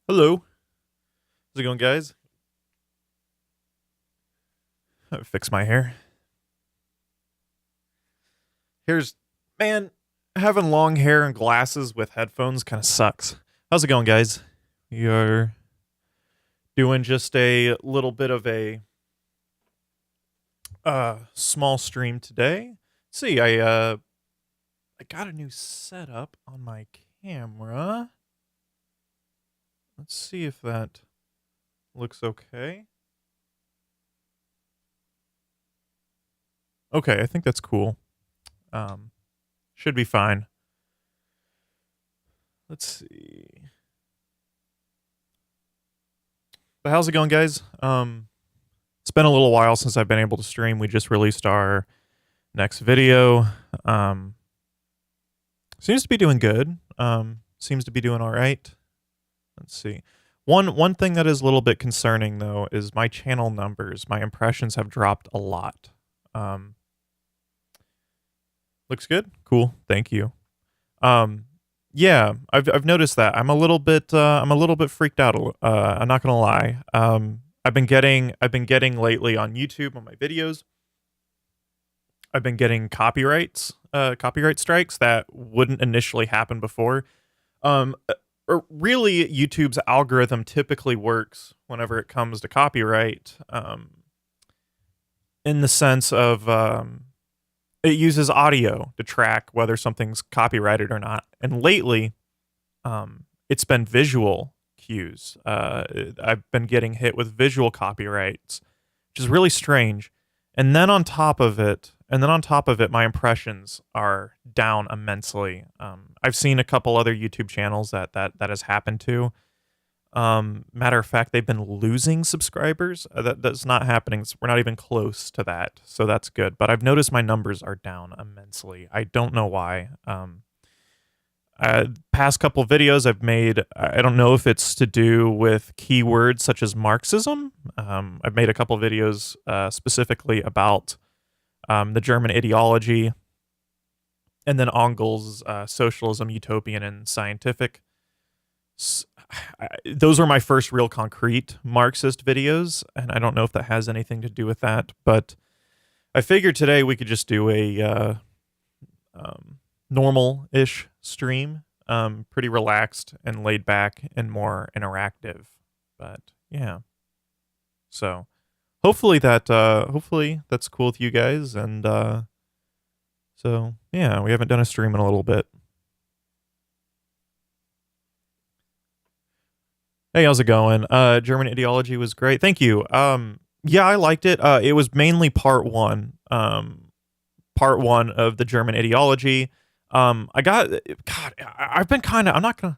Hello. How's it going, guys? Fix my hair. Here's, man, having long hair and glasses with headphones kind of sucks. How's it going, guys? You're doing just a little bit of a small stream today. See, I got a new setup on my camera. Let's see if that looks okay. Okay, I think that's cool. Should be fine. Let's see. But how's it going, guys? It's been a little while since I've been able to stream. We just released our next video. Seems to be doing good. Seems to be doing all right. Let's see. One thing that is a little bit concerning though is my channel numbers. My impressions have dropped a lot. Looks good. Cool. Thank you. Yeah, I've noticed that. I'm a little bit freaked out. I'm not gonna lie. I've been getting lately on YouTube on my videos. I've been getting copyright strikes that wouldn't initially happen before. Really, YouTube's algorithm typically works whenever it comes to copyright, in the sense of it uses audio to track whether something's copyrighted or not. And lately, it's been visual cues. I've been getting hit with visual copyrights, which is really strange. And then on top of it, my impressions are down immensely. I've seen a couple other YouTube channels that has happened to. Matter of fact, they've been losing subscribers. That's not happening. We're not even close to that, so that's good. But I've noticed my numbers are down immensely. I don't know why. Past couple videos I've made, I don't know if it's to do with keywords such as Marxism. I've made a couple videos specifically about the German ideology, and then Engel's socialism, utopian, and scientific. Those are my first real concrete Marxist videos, and I don't know if that has anything to do with that, but I figured today we could just do a normal-ish stream, pretty relaxed and laid back and more interactive. But yeah, so hopefully that's cool with you guys, and so yeah, we haven't done a stream in a little bit. Hey, how's it going? German ideology was great. Thank you. Yeah, I liked it. It was mainly part one. Part one of the German ideology. I've been kind of. I'm not gonna.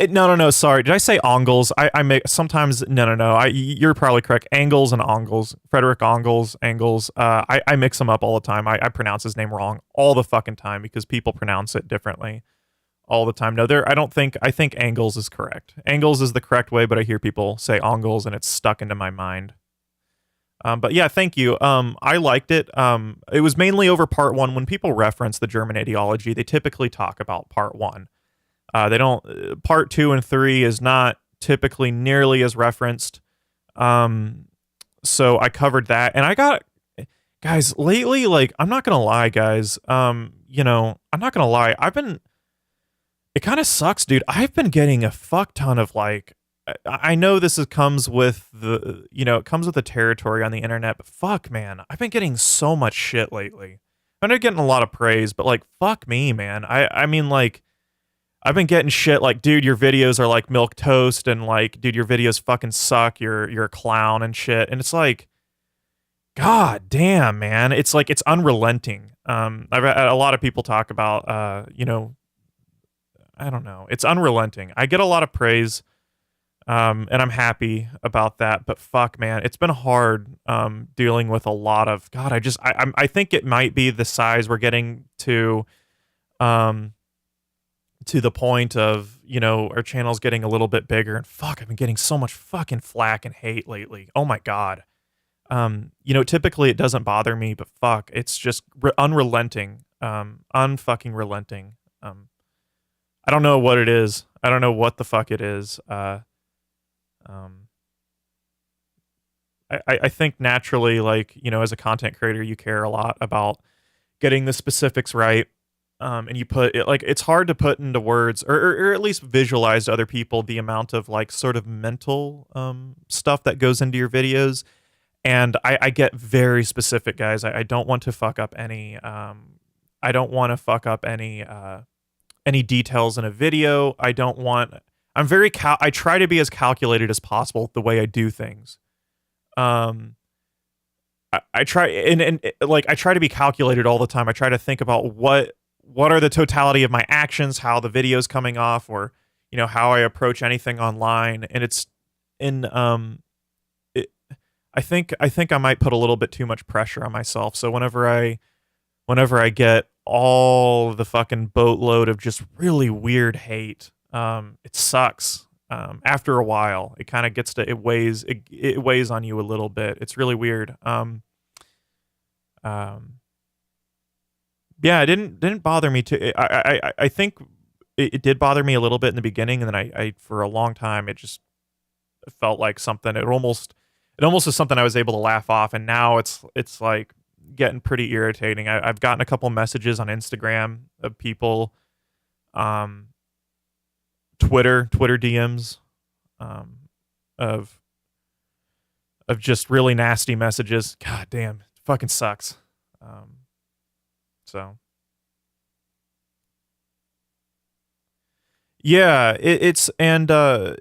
No. Sorry, did I say Engels? I make sometimes. No. You're probably correct. Engels and Engels. Frederick Engels. I mix them up all the time. I pronounce his name wrong all the fucking time because people pronounce it differently all the time. No, I think Engels is correct. Engels is the correct way, but I hear people say Engels and it's stuck into my mind. But yeah, thank you. I liked it. It was mainly over part one. When people reference the German ideology, they typically talk about part one. They don't. Part two and three is not typically nearly as referenced. So I covered that, and I got guys lately. Like, I'm not gonna lie, guys. I'm not gonna lie. It kind of sucks, dude. I've been getting a fuck ton of like. I know comes with it comes with the territory on the internet, but fuck, man, I've been getting so much shit lately. I'm not getting a lot of praise, but like, fuck me, man. I mean, like, I've been getting shit like, dude, your videos are like milk toast, and like, dude, your videos fucking suck. You're a clown and shit, and it's like, god damn, man. It's like it's unrelenting. I've had a lot of people talk about, I don't know. It's unrelenting. I get a lot of praise, and I'm happy about that. But fuck, man, it's been hard dealing with a lot of God. I think it might be the size we're getting to the point of our channel's getting a little bit bigger. And fuck, I've been getting so much fucking flack and hate lately. Oh my god. Typically it doesn't bother me, but fuck, it's just unrelenting, unfucking relenting. I don't know what it is. I don't know what the fuck it is. Um, I think naturally, like, you know, as a content creator, you care a lot about getting the specifics right. And you put it like it's hard to put into words or at least visualize to other people the amount of like sort of mental stuff that goes into your videos. And I get very specific, guys. I don't want to fuck up any I don't want to fuck up any details in a video. I don't want I'm very I try to be as calculated as possible the way I do things. Um I try and like I try to be calculated all the time. I try to think about what are the totality of my actions, how the video's coming off, or you know how I approach anything online. And it's in it, I think I might put a little bit too much pressure on myself. So whenever I get all the fucking boatload of just really weird hate, it sucks. After a while, it kind of gets to it weighs on you a little bit. It's really weird. Yeah, it didn't bother me too. I think it did bother me a little bit in the beginning, and then I for a long time it just felt like something. It almost is something I was able to laugh off, and now it's like getting pretty irritating. I've gotten a couple messages on Instagram of people, Twitter DMs, of just really nasty messages. God damn, it fucking sucks. So yeah, it's and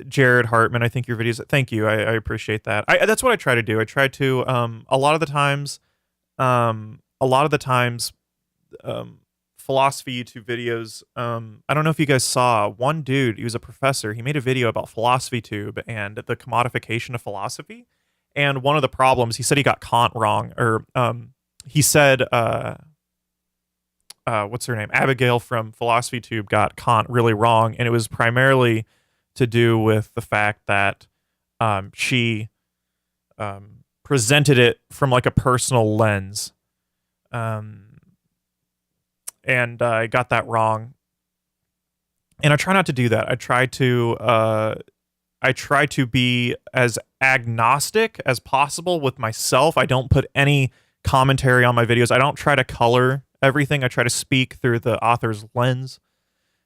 Jared Hartman, I think your videos. Thank you, I appreciate that. That's what I try to do. I try to a lot of the times, a lot of the times, philosophy YouTube videos. I don't know if you guys saw one dude. He was a professor. He made a video about philosophy tube and the commodification of philosophy. And one of the problems, he said he got Kant wrong, or he said what's her name? Abigail from Philosophy Tube got Kant really wrong, and it was primarily to do with the fact that she presented it from like a personal lens, and I got that wrong. And I try not to do that. I try to be as agnostic as possible with myself. I don't put any commentary on my videos. I don't try to color everything. I try to speak through the author's lens.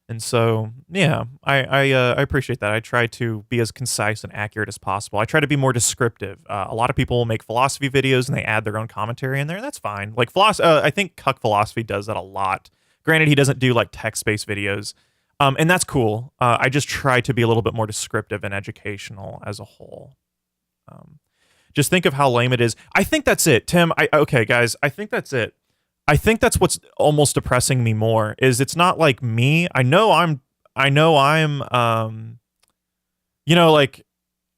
And so, yeah, I appreciate that. I try to be as concise and accurate as possible. I try to be more descriptive. A lot of people will make philosophy videos and they add their own commentary in there. That's fine. Like I think Cuck Philosophy does that a lot. Granted, he doesn't do like text-based videos, and that's cool. I just try to be a little bit more descriptive and educational as a whole. Just think of how lame it is. I think that's it, Tim. Okay, guys, I think that's it. I think that's what's almost depressing me more is it's not like me. I know I'm you know, like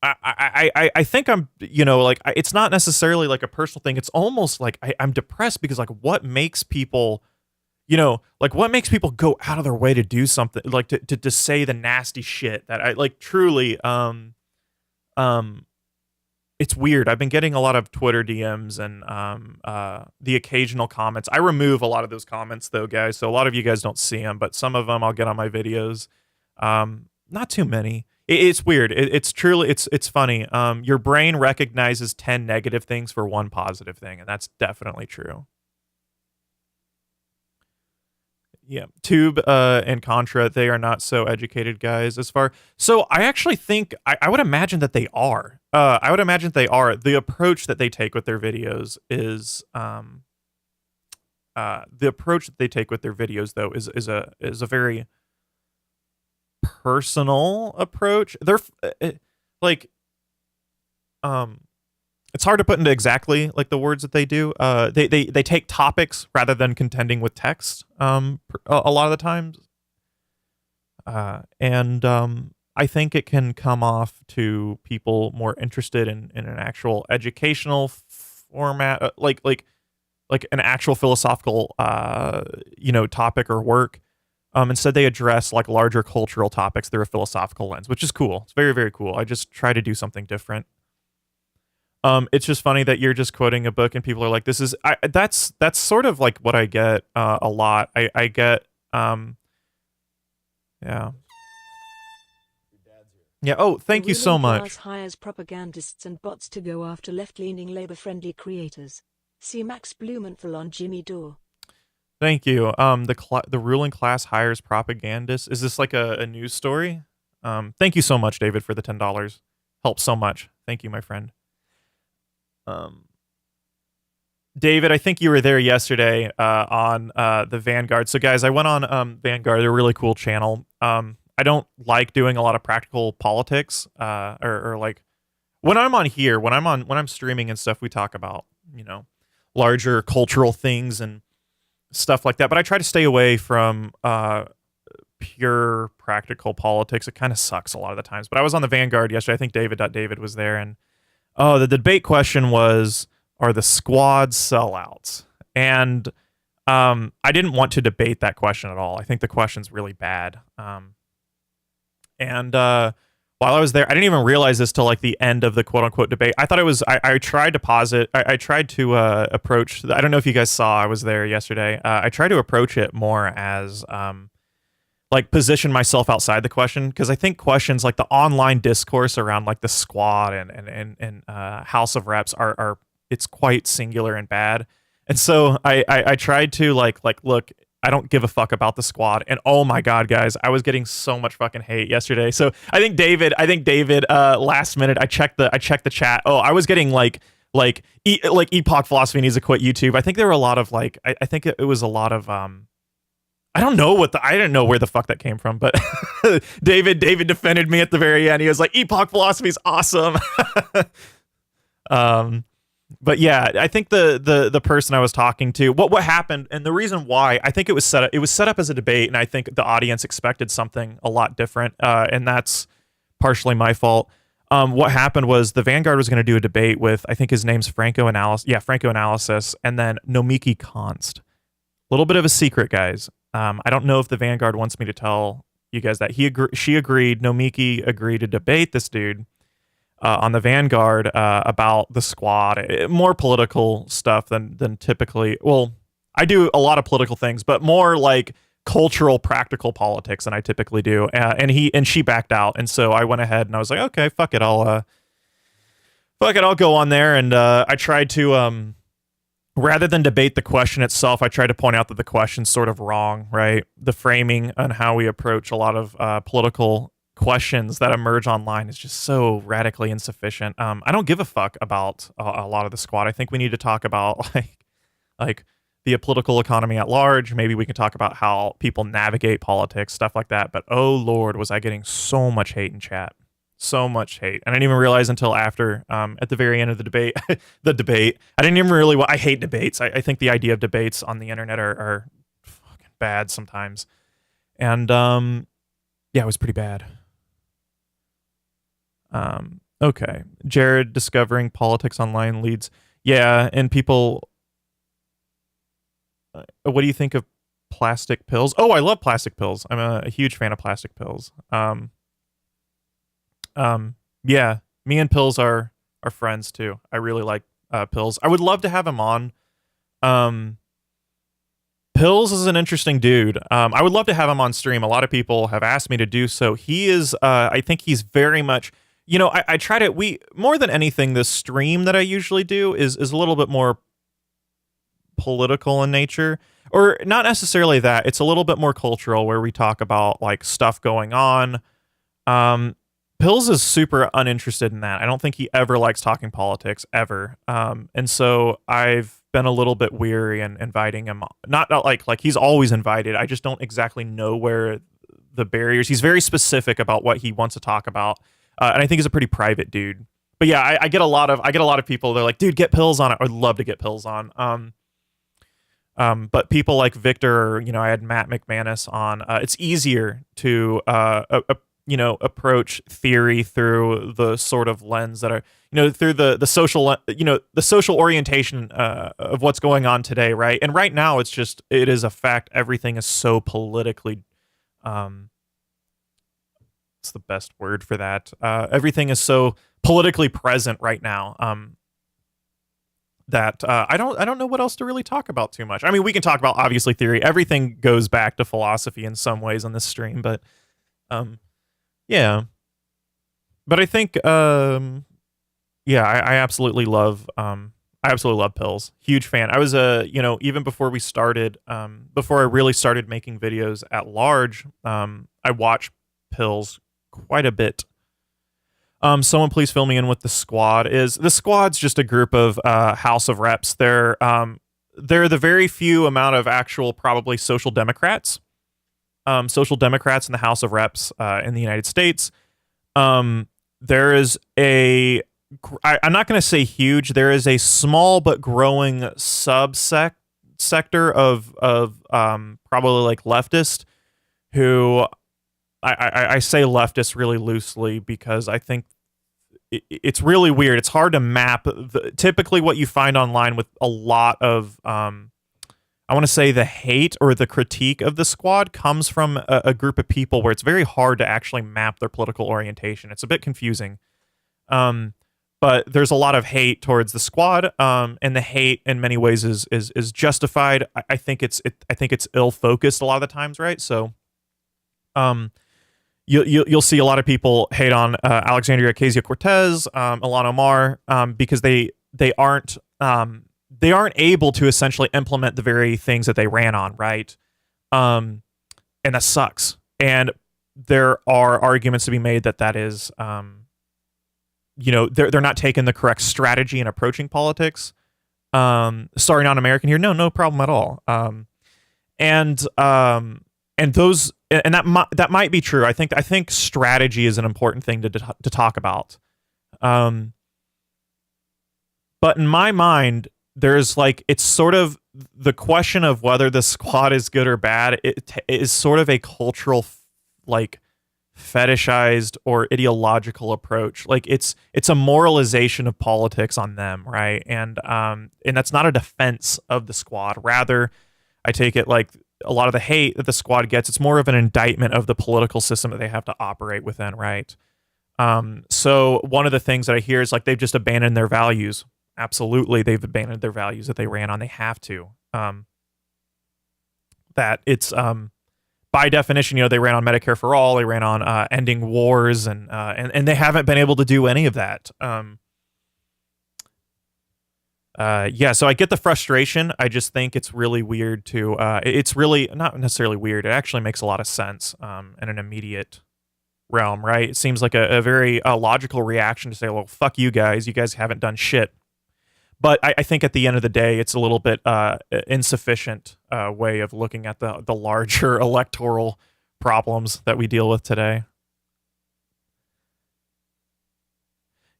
I think I'm, you know, like it's not necessarily like a personal thing. It's almost like I'm depressed because like what makes people, you know, like what makes people go out of their way to do something like to say the nasty shit that I like truly it's weird. I've been getting a lot of Twitter DMs and the occasional comments. I remove a lot of those comments though, guys. So a lot of you guys don't see them, but some of them I'll get on my videos. Not too many. It's weird. It's truly it's funny. Your brain recognizes 10 negative things for one positive thing, and that's definitely true. Yeah, Tube and Contra, they are not so educated guys as far. So I actually think I would imagine that they are. I would imagine they are. The approach that they take with their videos is the approach that they take with their videos though is a very personal approach. They're like it's hard to put into exactly like the words that they do. They take topics rather than contending with text. A lot of the times, and I think it can come off to people more interested in an actual educational format, like an actual philosophical, you know, topic or work. Instead, they address like larger cultural topics through a philosophical lens, which is cool. It's very, very cool. I just try to do something different. It's just funny that you're just quoting a book and people are like, "This is." That's sort of like what I get a lot. I get Yeah. Yeah. Oh, thank you so much. Class hires propagandists and bots to go after left-leaning Labour-friendly creators. See Max Blumenthal on Jimmy Dore. Thank you. The ruling class hires propagandists. Is this like a news story? Thank you so much, David, for the $10. Helps so much. Thank you, my friend. David, I think you were there yesterday on the Vanguard. So, guys, I went on Vanguard. They're a really cool channel. I don't like doing a lot of practical politics, or like when I'm on here, when I'm streaming and stuff, we talk about, larger cultural things and stuff like that. But I try to stay away from pure practical politics. It kind of sucks a lot of the times. But I was on the Vanguard yesterday. I think David was there, and the debate question was, are the squads sellouts? And I didn't want to debate that question at all. I think the question's really bad. And while I was there, I didn't even realize this till like the end of the quote unquote debate. I thought it was, I tried to pause it. I tried to approach, I don't know if you guys saw, I was there yesterday. I tried to approach it more as like position myself outside the question, because I think questions like the online discourse around like the squad and House of Reps are it's quite singular and bad. And so I tried to like look, I don't give a fuck about the squad. And oh my God, guys, I was getting so much fucking hate yesterday. So I think David, last minute, I checked the chat. Oh, I was getting like Epoch philosophy needs to quit YouTube. I think there were a lot of like, I think it was a lot of, I didn't know where the fuck that came from, but David defended me at the very end. He was like, Epoch philosophy is awesome. But yeah, I think the person I was talking to, what happened, and the reason why, I think it was set up as a debate, and I think the audience expected something a lot different, and that's partially my fault. What happened was the Vanguard was going to do a debate with, I think his name's Franco Analysis, and then Nomiki Konst. A little bit of a secret, guys. I don't know if the Vanguard wants me to tell you guys that she agreed. Nomiki agreed to debate this dude on the Vanguard about the squad, more political stuff than typically. Well, I do a lot of political things, but more like cultural, practical politics than I typically do. And she backed out, and so I went ahead and I was like, okay, fuck it, I'll go on there. And I tried to rather than debate the question itself, I tried to point out that the question's sort of wrong, right? The framing and how we approach a lot of political questions that emerge online is just so radically insufficient. I don't give a fuck about a lot of the squad. I think we need to talk about like the political economy at large. Maybe we can talk about how people navigate politics, stuff like that. But oh Lord, was I getting so much hate in chat. So much hate. And I didn't even realize until after, at the very end of the debate, I didn't even really, I hate debates. I think the idea of debates on the internet are fucking bad sometimes. And yeah, it was pretty bad. Okay. Jared discovering politics online leads. Yeah, and people, what do you think of plastic pills? Oh, I love plastic pills. I'm a huge fan of plastic pills. Yeah, me and pills are friends too. I really like pills. I would love to have him on. Pills is an interesting dude. I would love to have him on stream. A lot of people have asked me to do so. He is, I think he's very much, I try to, more than anything, the stream that I usually do is a little bit more political in nature, or not necessarily that. It's a little bit more cultural, where we talk about like stuff going on. Pills is super uninterested in that. I don't think he ever likes talking politics ever. And so I've been a little bit weary in inviting him. Not like he's always invited. I just don't exactly know where the barriers. He's very specific about what he wants to talk about. And I think he's a pretty private dude. But yeah, I get a lot of people. They're like, dude, get pills on it. I'd love to get pills on. But people like Victor, or, I had Matt McManus on. It's easier to approach theory through the sort of lens that are, through the social, the social orientation of what's going on today, right? And right now, it is a fact. Everything is so politically, it's the best word for that. Everything is so politically present right now. That I don't know what else to really talk about too much. I mean, we can talk about obviously theory. Everything goes back to philosophy in some ways on this stream, but Um, yeah, but I think yeah, I absolutely love I absolutely love pills. Huge fan. I was even before we started, before I really started making videos at large, I watched pills quite a bit. Someone please fill me in with the squad. Is the squad's just a group of House of Reps. They're the very few amount of actual probably social democrats in the House of Reps in the United States. There is I'm not going to say huge. There is a small but growing sector of probably like leftist who I say leftist really loosely because I think it's really weird. It's hard to map. Typically, what you find online with a lot of I want to say the hate or the critique of the squad comes from a group of people where it's very hard to actually map their political orientation. It's a bit confusing. But there's a lot of hate towards the squad, and the hate in many ways is justified. I think it's ill focused a lot of the times, right? So, you'll see a lot of people hate on Alexandria Ocasio-Cortez, Ilhan Omar, because they aren't able to essentially implement the very things that they ran on, right? And that sucks. And there are arguments to be made that is. They're not taking the correct strategy in approaching politics. Sorry, non-American here. No problem at all. And that might be true. I think strategy is an important thing to talk about. But in my mind, there's it's sort of the question of whether the squad is good or bad. It is sort of a cultural fetishized or ideological approach. It's a moralization of politics on them, right? And that's not a defense of the squad. Rather, I take it like a lot of the hate that the squad gets, it's more of an indictment of the political system that they have to operate within, right? So one of the things that I hear is they've just abandoned their values. Absolutely, they've abandoned their values that they ran on. They have to. That it's by definition, they ran on Medicare for all. They ran on ending wars, and they haven't been able to do any of that. So I get the frustration. I just think it's really weird to. It's really not necessarily weird. It actually makes a lot of sense in an immediate realm, right? It seems like a very logical reaction to say, well, fuck you guys. You guys haven't done shit. But I think at the end of the day, it's a little bit insufficient way of looking at the larger electoral problems that we deal with today.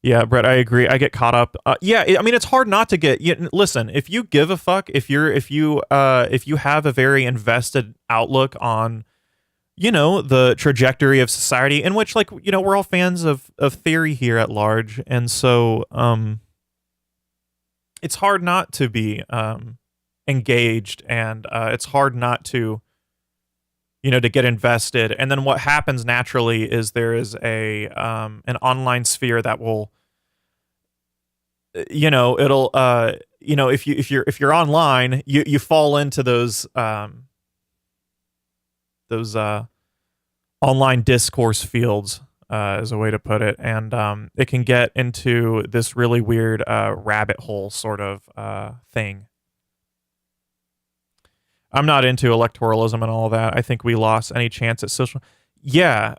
Yeah, Brett, I agree. I get caught up. It's hard not to get. Listen, if you give a fuck, if you have a very invested outlook on, the trajectory of society, in which we're all fans of theory here at large, and so it's hard not to be engaged, and it's hard not to get invested. And then what happens naturally is there is an online sphere that will it'll if you're online, you fall into those online discourse fields, is a way to put it, and it can get into this really weird rabbit hole sort of thing. I'm not into electoralism and all that. I think we lost any chance at social. Yeah,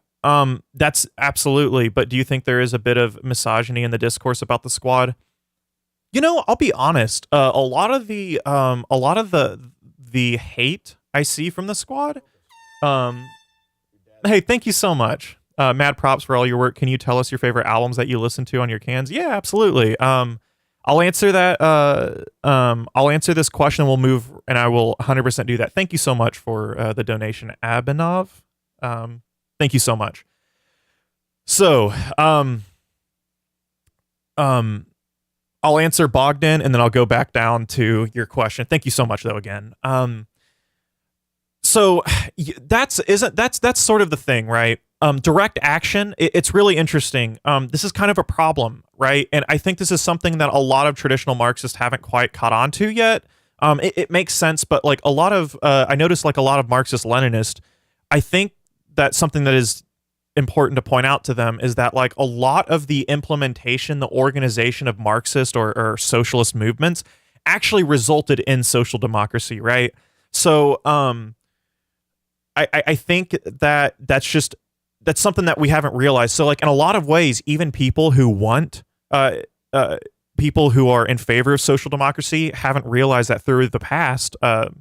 that's absolutely. But do you think there is a bit of misogyny in the discourse about the squad? I'll be honest. A lot of the hate I see from the squad. Hey, thank you so much. Mad props for all your work. Can you tell us your favorite albums that you listen to on your cans? Yeah, absolutely. I'll answer that. I'll answer this question. We'll move, and I will 100% do that. Thank you so much for the donation, Abinov. Thank you so much. So, I'll answer Bogdan, and then I'll go back down to your question. Thank you so much, though. Again, so that's sort of the thing, right? Direct action, it's really interesting. This is kind of a problem, right? And I think this is something that a lot of traditional Marxists haven't quite caught on to yet. It makes sense, but I noticed a lot of Marxist Leninists, I think that something that is important to point out to them is that like a lot of the implementation, the organization of Marxist or socialist movements actually resulted in social democracy, right? So I think that that's something that we haven't realized. So like in a lot of ways, even people who want people who are in favor of social democracy haven't realized that through the past. A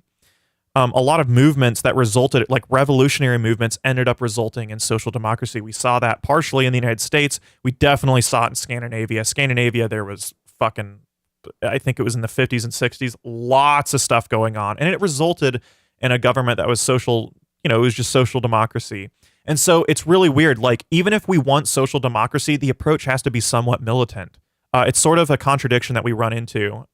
lot of movements that resulted, like revolutionary movements, ended up resulting in social democracy. We saw that partially in the United States. We definitely saw it in Scandinavia. Scandinavia, there was fucking, I think it was in the 50s and 60s, lots of stuff going on. And it resulted in a government that was social, it was just social democracy. And so it's really weird. Like, even if we want social democracy, the approach has to be somewhat militant. It's sort of a contradiction that we run into.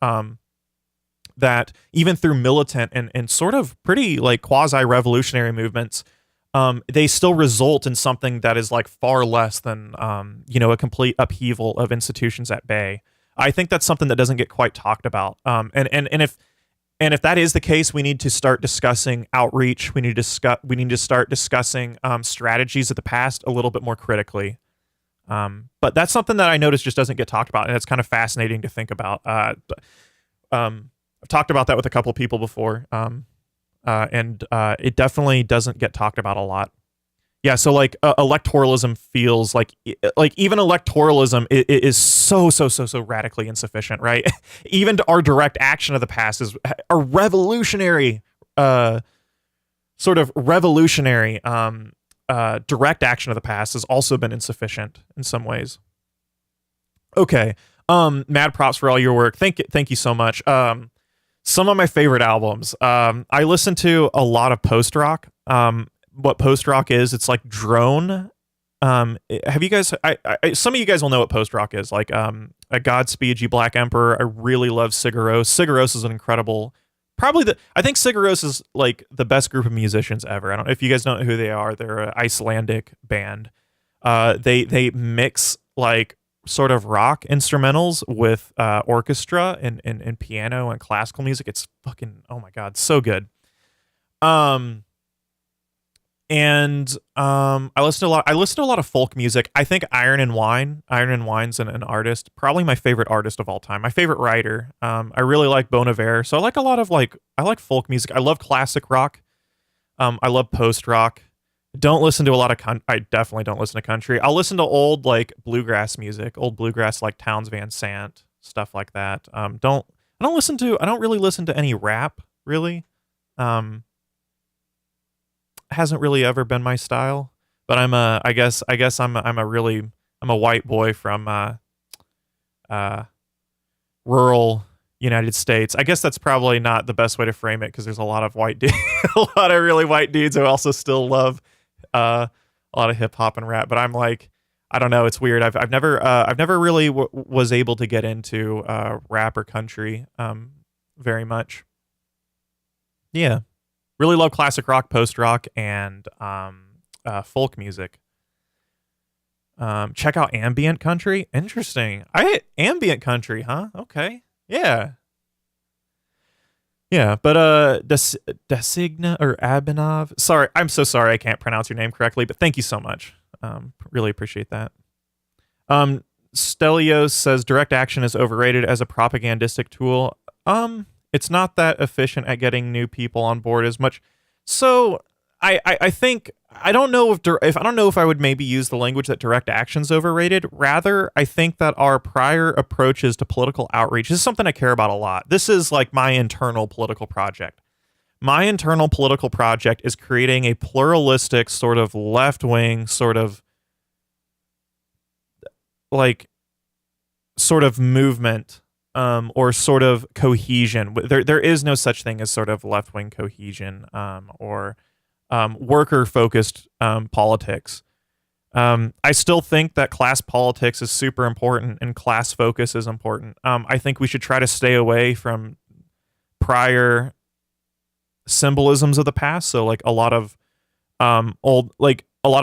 That even through militant and sort of pretty like quasi-revolutionary movements, they still result in something that is like far less than, a complete upheaval of institutions at bay. I think that's something that doesn't get quite talked about. And if that is the case, we need to start discussing outreach. We need to start discussing strategies of the past a little bit more critically. But that's something that I noticed just doesn't get talked about, and it's kind of fascinating to think about. I've talked about that with a couple of people before, and it definitely doesn't get talked about a lot. Yeah, so like electoralism feels like even electoralism is so radically insufficient, right? Even our direct action of the past is a revolutionary, sort of revolutionary direct action of the past has also been insufficient in some ways. Okay, mad props for all your work. Thank you so much. Some of my favorite albums. I listen to a lot of post rock. What post rock is? It's like drone. Have you guys? Some of you guys will know what post rock is. Like a Godspeed You Black Emperor. I really love Sigur Rós. Sigur Rós is an incredible. I think Sigur Rós is like the best group of musicians ever. I don't know if you guys don't know who they are. They're an Icelandic band. They mix like sort of rock instrumentals with orchestra and piano and classical music. It's fucking, oh my god, so good. I listen to a lot of folk music. I think Iron and Wine's an artist, probably my favorite artist of all time, my favorite writer. I really like Bon Iver, so I like a lot of I like folk music. I love classic rock. I love post rock. Don't listen to a lot of I definitely don't listen to country. I'll listen to old like bluegrass music, old bluegrass like Townes Van Sant, stuff like that. I don't really listen to any rap, really. Hasn't really ever been my style, but I'm a white boy from rural United States. I guess that's probably not the best way to frame it, because there's a lot of a lot of really white dudes who also still love a lot of hip hop and rap. But I'm like, I don't know, it's weird. I've never really was able to get into rap or country very much. Yeah. Really love classic rock, post rock, and folk music. Check out ambient country. Interesting. Ambient country, huh? Okay. Yeah. Yeah, but Dasigna or Abinov. Sorry, I'm so sorry I can't pronounce your name correctly, but thank you so much. Really appreciate that. Stelios says direct action is overrated as a propagandistic tool. It's not that efficient at getting new people on board as much. So I think I don't know if I would maybe use the language that direct action's overrated. Rather, I think that our prior approaches to political outreach, this is something I care about a lot. This is like my internal political project. My internal political project is creating a pluralistic sort of left-wing sort of movement. Or sort of cohesion. There is no such thing as sort of left-wing cohesion or worker-focused politics. I still think that class politics is super important and class focus is important. I think we should try to stay away from prior symbolisms of the past. So like a lot of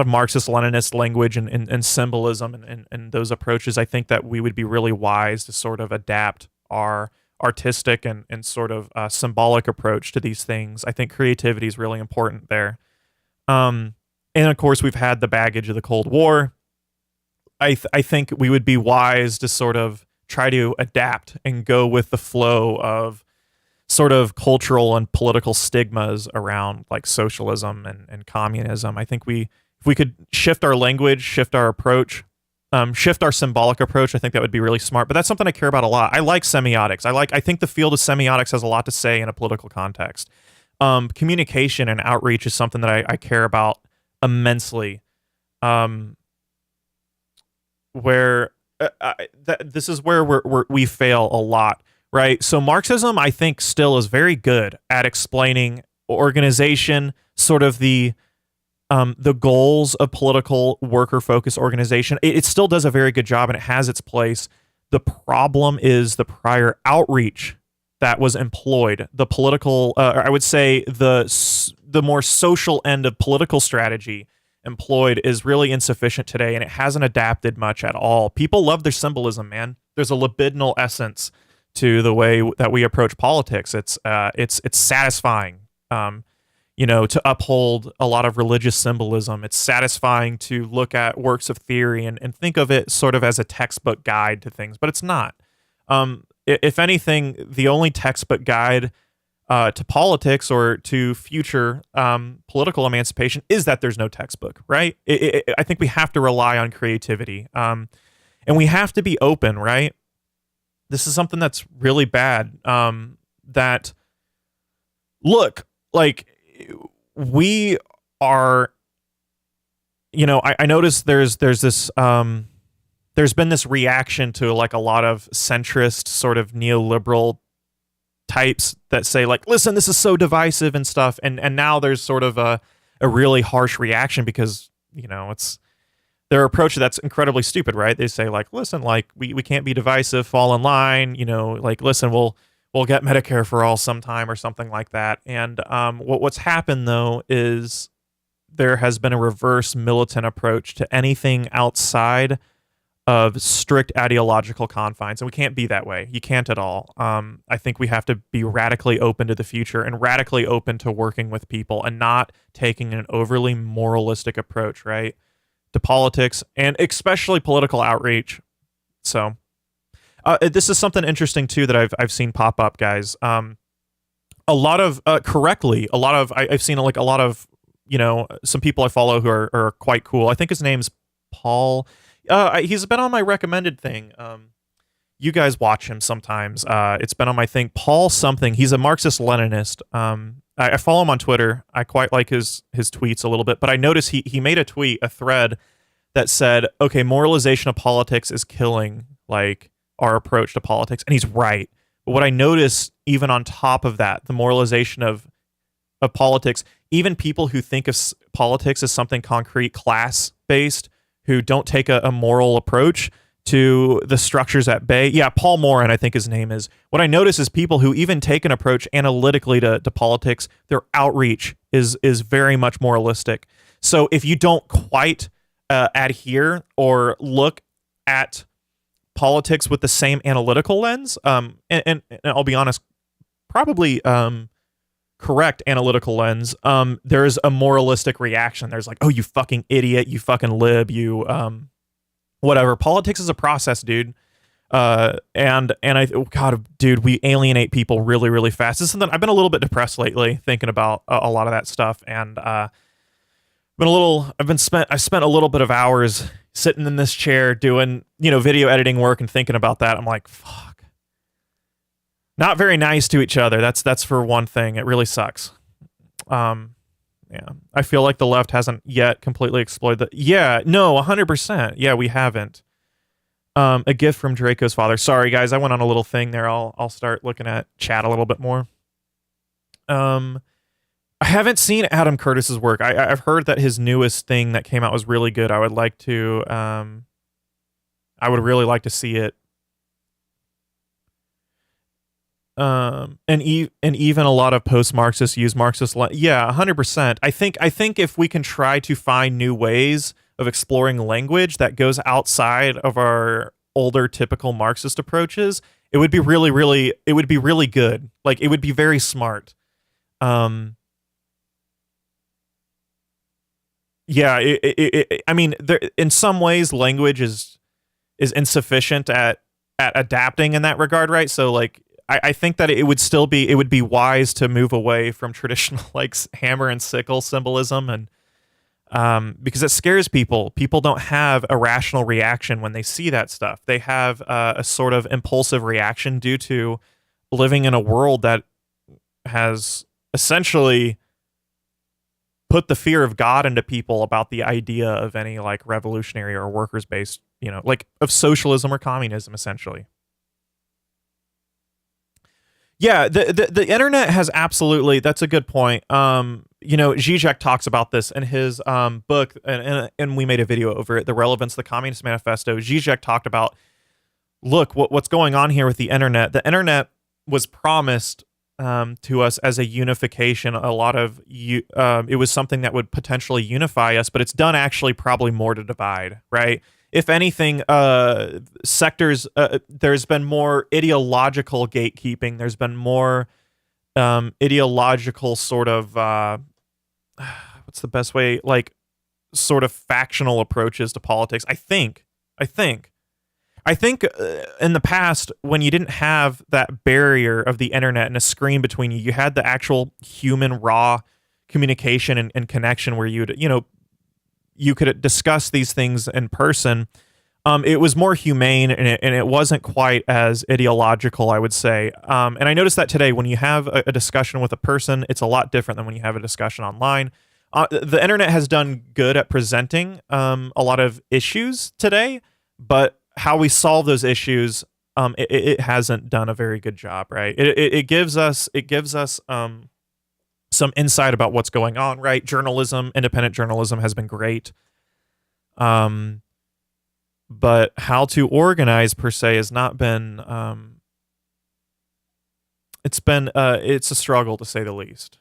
Marxist-Leninist language and symbolism and those approaches. I think that we would be really wise to sort of adapt our artistic and sort of symbolic approach to these things. I think creativity is really important there. And of course, we've had the baggage of the Cold War. I think we would be wise to sort of try to adapt and go with the flow of sort of cultural and political stigmas around like socialism and communism. I think if we could shift our language, shift our approach, shift our symbolic approach, I think that would be really smart. But that's something I care about a lot. I like semiotics. I think the field of semiotics has a lot to say in a political context. Communication and outreach is something that I care about immensely. Where this is where we fail a lot, right? So Marxism, I think, still is very good at explaining organization, sort of the goals of political worker-focused organization. It still does a very good job, and it has its place. The problem is the prior outreach that was employed, the political, I would say the more social end of political strategy employed is really insufficient today, and it hasn't adapted much at all. People love their symbolism, man. There's a libidinal essence to the way that we approach politics. It's satisfying, to uphold a lot of religious symbolism. It's satisfying to look at works of theory and think of it sort of as a textbook guide to things, but it's not. If anything, the only textbook guide to politics or to future political emancipation is that there's no textbook, right? I think we have to rely on creativity, and we have to be open, right? This is something that's really bad. That look, like we are, I noticed there's this there's been this reaction to like a lot of centrist sort of neoliberal types that say like, listen, this is so divisive and stuff, and now there's sort of a really harsh reaction because it's their approach that's incredibly stupid, right? They say like, listen, like we can't be divisive, fall in line, like listen, we'll get Medicare for all sometime or something like that. And what's happened though is there has been a reverse militant approach to anything outside of strict ideological confines, and we can't be that way. You can't at all. I think we have to be radically open to the future and radically open to working with people and not taking an overly moralistic approach, right, to politics and especially political outreach. So this is something interesting too that I've seen pop up, guys. A lot of I've seen like a lot of some people I follow who are quite cool. I think his name's Paul. He's been on my recommended thing. You guys watch him sometimes. It's been on my thing. Paul something. He's a Marxist-Leninist. I follow him on Twitter. I quite like his tweets a little bit, but I noticed he made a thread that said, okay, moralization of politics is killing like our approach to politics. And he's right. But what I noticed, even on top of that, the moralization of politics, even people who think of politics as something concrete, class-based, who don't take a moral approach to the structures at bay. Yeah, Paul Moran, I think his name is. What I notice is people who even take an approach analytically to politics, their outreach is very much moralistic. So if you don't quite adhere or look at politics with the same analytical lens, and I'll be honest, probably correct analytical lens, there's a moralistic reaction. There's like, oh, you fucking idiot, you fucking lib, you whatever. Politics is a process, dude. And God, dude, we alienate people really, really fast. This is something I've been a little bit depressed lately, thinking about a lot of that stuff, and I spent a little bit of hours sitting in this chair doing video editing work and thinking about that. I'm like, fuck. Not very nice to each other. That's for one thing. It really sucks. Yeah. I feel like the left hasn't yet completely exploited that. Yeah, no, 100%. Yeah, we haven't. A gift from Draco's father. Sorry, guys, I went on a little thing there. I'll start looking at chat a little bit more. I haven't seen Adam Curtis's work. I've heard that his newest thing that came out was really good. I would really like to see it. And even a lot of post-Marxists use Marxist. Yeah, 100%. I think if we can try to find new ways of exploring language that goes outside of our older typical Marxist approaches, it would be really, really, it would be really good. Like, it would be very smart. yeah, I mean, there, in some ways, language is insufficient at adapting in that regard, right? So like, I think that it would be wise to move away from traditional like hammer and sickle symbolism, and because it scares people. People don't have a rational reaction when they see that stuff. They have a sort of impulsive reaction due to living in a world that has essentially put the fear of God into people about the idea of any like revolutionary or workers based, like of socialism or communism, essentially. Yeah, the internet has absolutely. That's a good point. Zizek talks about this in his book, and we made a video over it. The relevance of the Communist Manifesto. Zizek talked about, look, what's going on here with the internet. The internet was promised to us as a unification. A lot of it was something that would potentially unify us, but it's done actually probably more to divide, right? If anything, sectors, there's been more ideological gatekeeping. There's been more ideological sort of, what's the best way, like sort of factional approaches to politics. I think in the past, when you didn't have that barrier of the internet and a screen between you, you had the actual human raw communication and connection where you could discuss these things in person. It was more humane, and it wasn't quite as ideological, I would say. And I noticed that today, when you have a discussion with a person, it's a lot different than when you have a discussion online. The internet has done good at presenting a lot of issues today, but how we solve those issues, it hasn't done a very good job, right? It gives us some insight about what's going on, right? Journalism, independent journalism has been great. But how to organize per se has not been, it's a struggle to say the least.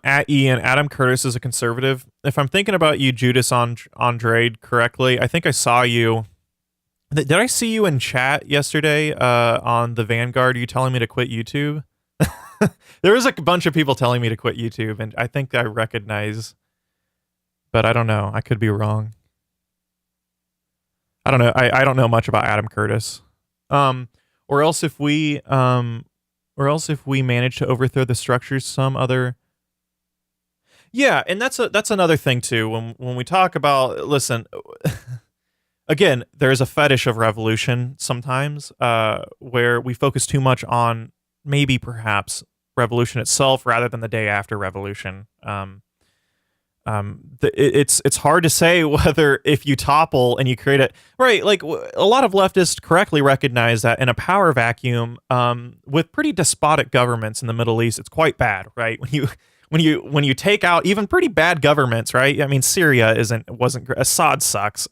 At Ian, Adam Curtis is a conservative. If I'm thinking about you, Judas Andrade, correctly, I think I saw you. Did I see you in chat yesterday on the Vanguard? Are you telling me to quit YouTube? There was a bunch of people telling me to quit YouTube, and I think I recognize, but I don't know. I could be wrong. I don't know. I don't know much about Adam Curtis. Or else if we manage to overthrow the structures, some other. Yeah, and that's another thing too. When we talk about, listen, again, there is a fetish of revolution sometimes, where we focus too much on maybe perhaps revolution itself rather than the day after revolution. It's hard to say whether if you topple and you create it right, like a lot of leftists correctly recognize that in a power vacuum, with pretty despotic governments in the Middle East, it's quite bad, right? When you take out even pretty bad governments, right? I mean, Syria wasn't Assad sucks.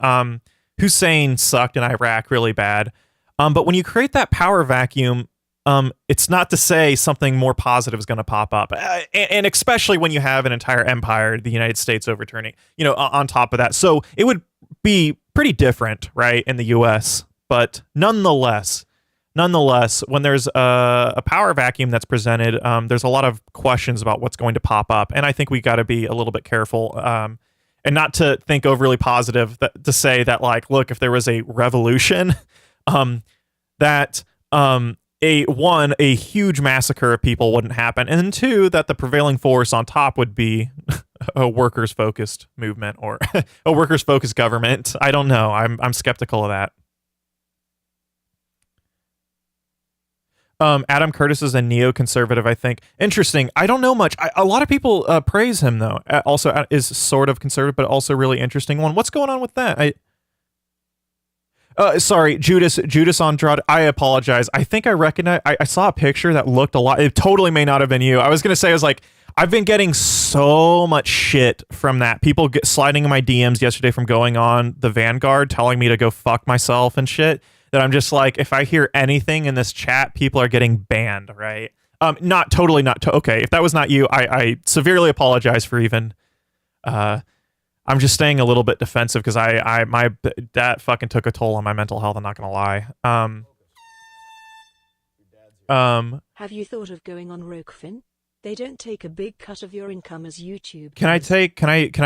Hussein sucked in Iraq really bad. But when you create that power vacuum, it's not to say something more positive is going to pop up, and especially when you have an entire empire, the United States overturning, on top of that. So it would be pretty different, right, in the U.S. But nonetheless, when there's a power vacuum that's presented, there's a lot of questions about what's going to pop up, and I think we got to be a little bit careful, and not to think overly positive to say that, like, look, if there was a revolution, that a huge massacre of people wouldn't happen, and then two, that the prevailing force on top would be a workers focused movement or a workers focused government. I don't know. I'm skeptical of that. Adam Curtis is a neoconservative, I think. Interesting. I don't know much. A lot of people praise him, though. Also, is sort of conservative, but also really interesting one. What's going on with that? Sorry, Judas Andrade. I apologize. I think I recognize. I saw a picture that looked a lot. It totally may not have been you. I was gonna say, I was like, I've been getting so much shit from that. People sliding in my DMs yesterday from going on the Vanguard, telling me to go fuck myself and shit. That I'm just like, if I hear anything in this chat, people are getting banned, right? Not totally, okay. If that was not you, I severely apologize for even. I'm just staying a little bit defensive because that fucking took a toll on my mental health. I'm not gonna lie. Have you thought of going on Rokefin? They don't take a big cut of your income as YouTube. Can I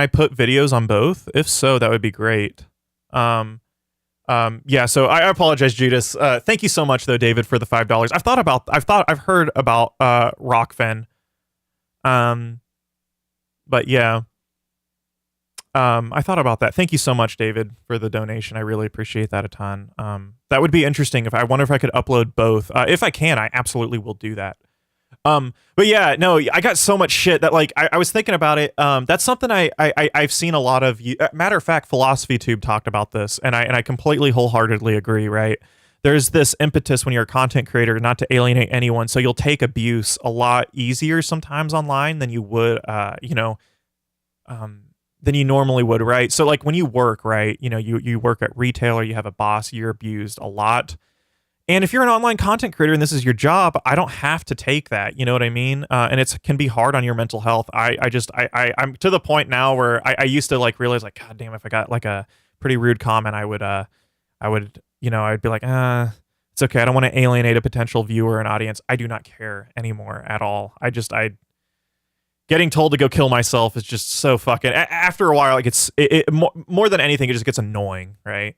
put videos on both? If so, that would be great. Yeah, so I apologize, Judas. Thank you so much though, David, for the $5. I've heard about Rockfin. But yeah. I thought about that. Thank you so much, David, for the donation. I really appreciate that a ton. That would be interesting. I wonder if I could upload both. If I can, I absolutely will do that. But yeah, no, I got so much shit that like I was thinking about it. That's something I've seen a lot of. Matter of fact, Philosophy Tube talked about this, and I completely wholeheartedly agree. Right? There's this impetus when you're a content creator not to alienate anyone, so you'll take abuse a lot easier sometimes online than you would, than you normally would, right? So like when you work, right, you work at retail or you have a boss, you're abused a lot. And if you're an online content creator and this is your job, I don't have to take that. You know what I mean? And it can be hard on your mental health. I'm to the point now where I used to like realize like, God damn, if I got like a pretty rude comment, I'd be like, it's okay. I don't want to alienate a potential viewer and audience. I do not care anymore at all. Getting told to go kill myself is just so fucking, after a while, like more than anything, it just gets annoying. Right.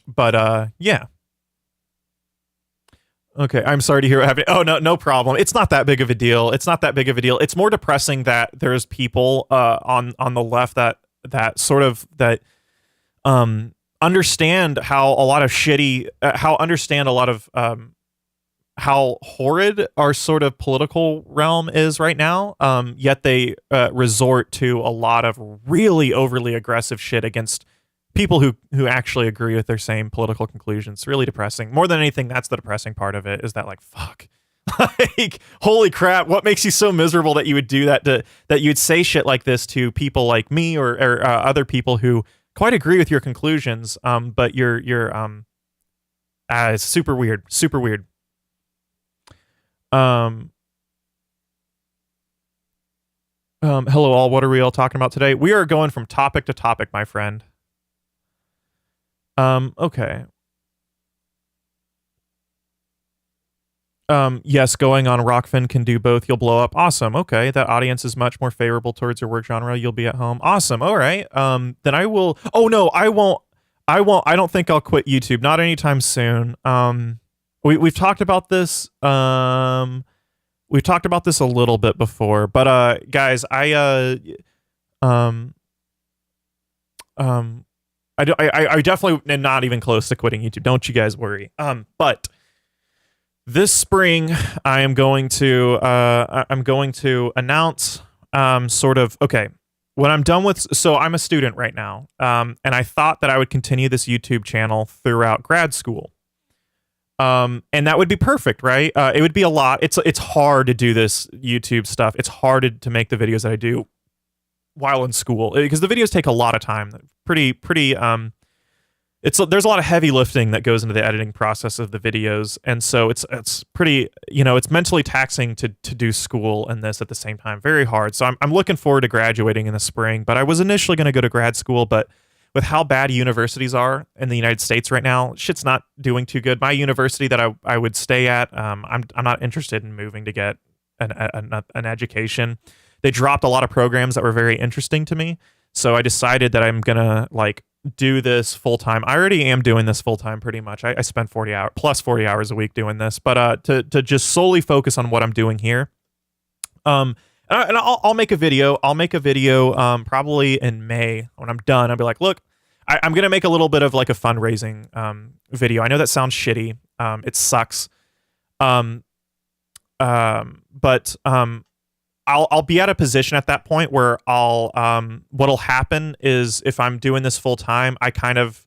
But, yeah. Okay, I'm sorry to hear what happened. Oh, no problem. It's not that big of a deal. It's more depressing that there's people on the left that understand how how horrid our sort of political realm is right now. Yet they resort to a lot of really overly aggressive shit against people who actually agree with their same political conclusions. It's really depressing. More than anything, that's the depressing part of it, is that like, fuck. Like, holy crap, what makes you so miserable that you would do that, that you would say shit like this to people like me or other people who quite agree with your conclusions, but you're it's super weird. Hello all, what are we all talking about today? We are going from topic to topic, my friend. Okay. Yes, going on Rockfin can do both. You'll blow up. Awesome. Okay. That audience is much more favorable towards your work genre. You'll be at home. Awesome. All right. Then I will. Oh no, I won't. I don't think I'll quit YouTube. Not anytime soon. We've talked about this. We've talked about this a little bit before, but, guys, I definitely am not even close to quitting YouTube. Don't you guys worry. But this spring I am going to announce sort of, okay, when I'm done with, so I'm a student right now. And I thought that I would continue this YouTube channel throughout grad school. And that would be perfect, right? It would be a lot. It's hard to do this YouTube stuff. It's hard to make the videos that I do while in school, because the videos take a lot of time. There's a lot of heavy lifting that goes into the editing process of the videos, and so it's pretty, it's mentally taxing to do school and this at the same time. Very hard. So I'm looking forward to graduating in the spring, but I was initially going to go to grad school, but with how bad universities are in the United States right now, shit's not doing too good. My university that I would stay at, I'm not interested in moving to get an education. They dropped a lot of programs that were very interesting to me. So I decided that I'm going to like do this full time. I already am doing this full time pretty much. I spend 40 hours a week doing this, but to just solely focus on what I'm doing here. And I'll make a video. Probably in May when I'm done. I'll be like, look, I'm going to make a little bit of like a fundraising video. I know that sounds shitty. It sucks. But I'll be at a position at that point where what'll happen is if I'm doing this full time, I kind of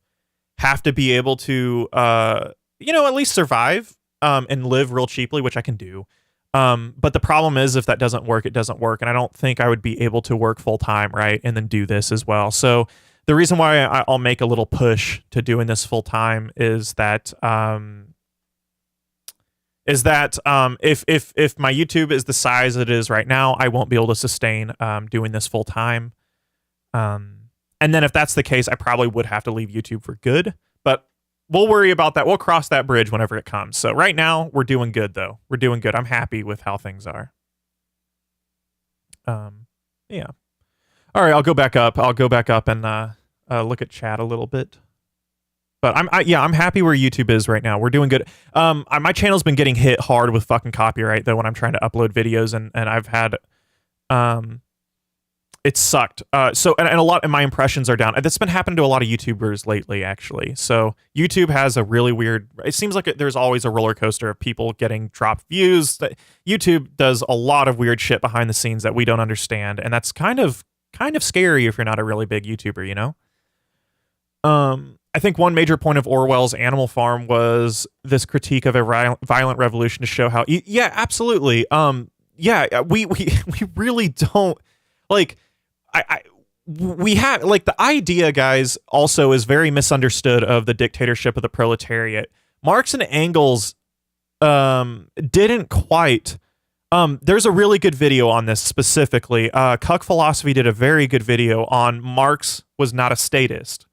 have to be able to, at least survive, and live real cheaply, which I can do. But the problem is if that doesn't work, it doesn't work. And I don't think I would be able to work full time, right? And then do this as well. So the reason why I'll make a little push to doing this full time is that, if my YouTube is the size it is right now, I won't be able to sustain doing this full time. And then if that's the case, I probably would have to leave YouTube for good. But we'll worry about that. We'll cross that bridge whenever it comes. So right now, we're doing good, though. We're doing good. I'm happy with how things are. Yeah. All right, I'll go back up. I'll go back up and look at chat a little bit. But I'm happy where YouTube is right now. We're doing good. My channel's been getting hit hard with fucking copyright though when I'm trying to upload videos, and I've had it sucked. So a lot of my impressions are down. That's been happening to a lot of YouTubers lately, actually. So YouTube has a really weird. It seems like there's always a roller coaster of people getting dropped views. YouTube does a lot of weird shit behind the scenes that we don't understand, and that's kind of scary if you're not a really big YouTuber, you know. I think one major point of Orwell's Animal Farm was this critique of a violent revolution to show how. Yeah, absolutely. Yeah, we really don't like. We have like the idea, guys, also is very misunderstood of the dictatorship of the proletariat. Marx and Engels didn't quite. There's a really good video on this specifically. Cuck Philosophy did a very good video on Marx was not a statist.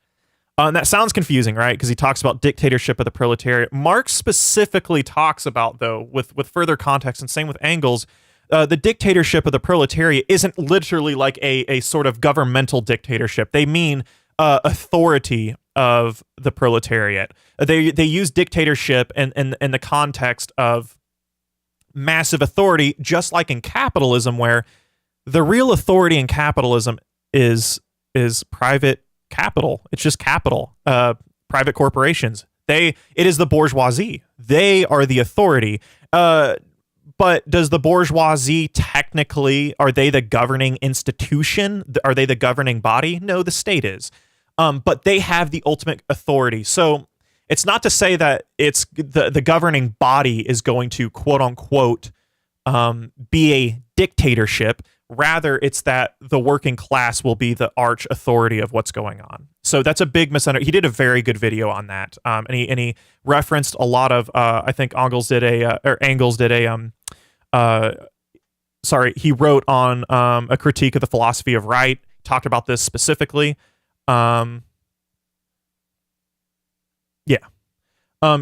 And that sounds confusing, right? Because he talks about dictatorship of the proletariat. Marx specifically talks about, though, with further context, and same with Engels, the dictatorship of the proletariat isn't literally like a sort of governmental dictatorship. They mean authority of the proletariat. They use dictatorship in the context of massive authority, just like in capitalism, where the real authority in capitalism is private capital. It's just capital. Private corporations. It is the bourgeoisie. They are the authority. But does the bourgeoisie technically, are they the governing institution? Are they the governing body? No, the state is. But they have the ultimate authority. So it's not to say that it's the governing body is going to quote unquote be a dictatorship. Rather, it's that the working class will be the arch authority of what's going on. So that's a big misunderstanding. He did a very good video on that, and he referenced a lot of. I think Engels did he wrote on a critique of the philosophy of right. Talked about this specifically. Yeah.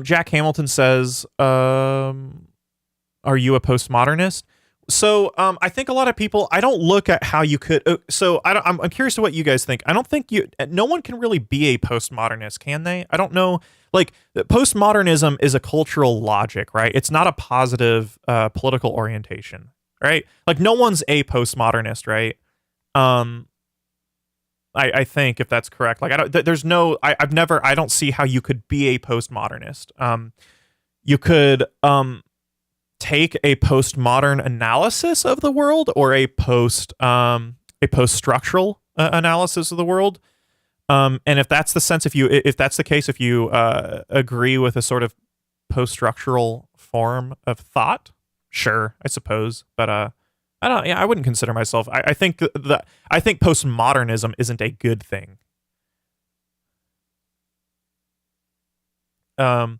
Jack Hamilton says, "Are you a postmodernist?" So I think a lot of people, I don't look at how you could. I'm curious to what you guys think. I don't think no one can really be a postmodernist, can they? I don't know. Like postmodernism is a cultural logic, right? It's not a positive political orientation, right? Like no one's a postmodernist, right? I think if that's correct, like I don't see how you could be a postmodernist. You could take a postmodern analysis of the world or a post-structural analysis of the world. And if that's the sense, if that's the case, if you agree with a sort of post-structural form of thought, sure, I suppose. But I wouldn't consider myself. I think postmodernism isn't a good thing. How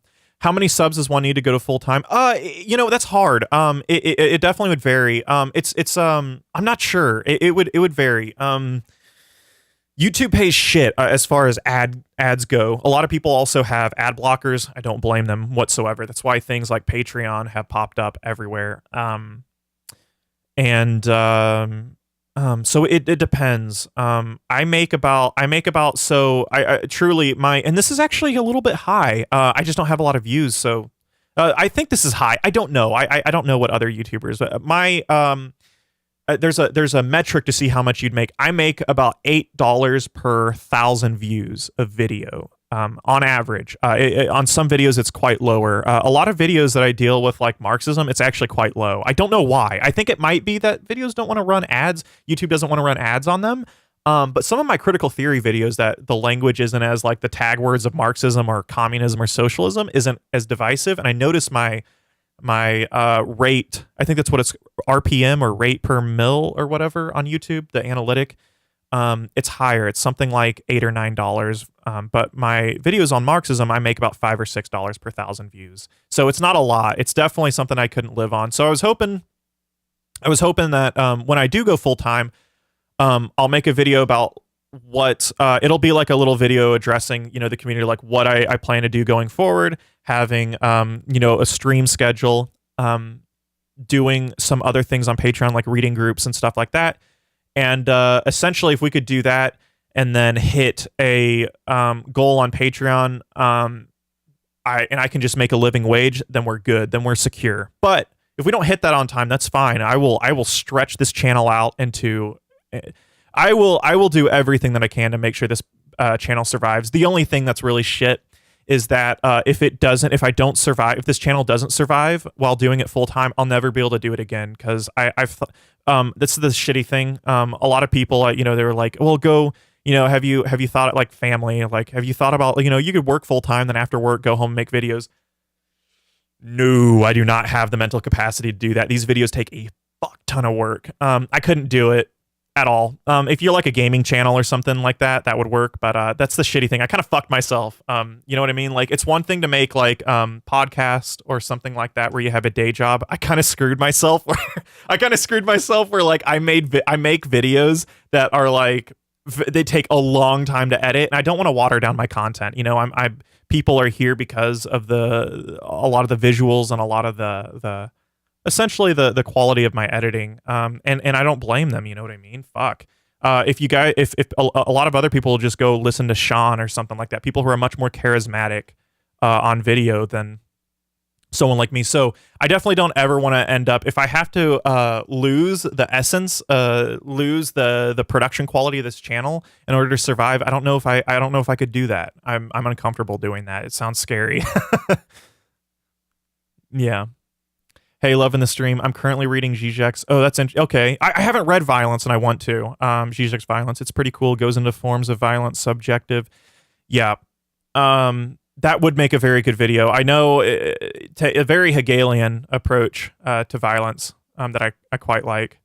many subs does one need to go to full time? That's hard. It definitely would vary. I'm not sure. It would vary. YouTube pays shit as far as ads go. A lot of people also have ad blockers. I don't blame them whatsoever. That's why things like Patreon have popped up everywhere. So it depends. I truly and this is actually a little bit high. I just don't have a lot of views. So, I think this is high. I don't know. I don't know what other YouTubers, there's a metric to see how much you'd make. I make about $8 per 1,000 views of video. On average, on some videos, it's quite lower. A lot of videos that I deal with, like Marxism, it's actually quite low. I don't know why. I think it might be that videos don't want to run ads. YouTube doesn't want to run ads on them. But some of my critical theory videos that the language isn't as like the tag words of Marxism or communism or socialism isn't as divisive. And I notice my rate, I think that's what it's RPM or rate per mil or whatever on YouTube, the analytic. It's higher. It's something like $8 or $9. But my videos on Marxism, I make about $5 or $6 per 1,000 views. So it's not a lot. It's definitely something I couldn't live on. So I was hoping that when I do go full time, I'll make a video about what it'll be like a little video addressing, the community, like what I plan to do going forward, having a stream schedule, doing some other things on Patreon like reading groups and stuff like that. And essentially, if we could do that and then hit a goal on Patreon, I can just make a living wage, then we're good, then we're secure. But if we don't hit that on time, that's fine. I will stretch this channel out into. I will do everything that I can to make sure this channel survives. The only thing that's really shit is that if this channel doesn't survive while doing it full time, I'll never be able to do it again, because this is the shitty thing. A lot of people, they were like, well, go, have you thought like family, like have you thought about, you could work full time, then after work go home and make videos. No, I do not have the mental capacity to do that. These videos take a fuck ton of work. I couldn't do it at all. If you're like a gaming channel or something like that, that would work. But that's the shitty thing. I kind of fucked myself. You know what I mean? Like, it's one thing to make like podcast or something like that where you have a day job. I kind of screwed myself. Where like I make videos that are like they take a long time to edit, and I don't want to water down my content. People are here because of a lot of the visuals and a lot of the essentially the quality of my editing. And I don't blame them. You know what I mean? Fuck. If a lot of other people just go listen to Sean or something like that, people who are much more charismatic on video than someone like me. So I definitely don't ever want to end up, if I have to lose the essence, lose the production quality of this channel in order to survive. I don't know if I could do that. I'm uncomfortable doing that. It sounds scary. Yeah. Hey, loving the stream. I'm currently reading Zizek's. Oh, that's okay. I haven't read Violence, and I want to. Zizek's Violence. It's pretty cool. Goes into forms of violence, subjective. Yeah. That would make a very good video. I know a very Hegelian approach to violence that I quite like.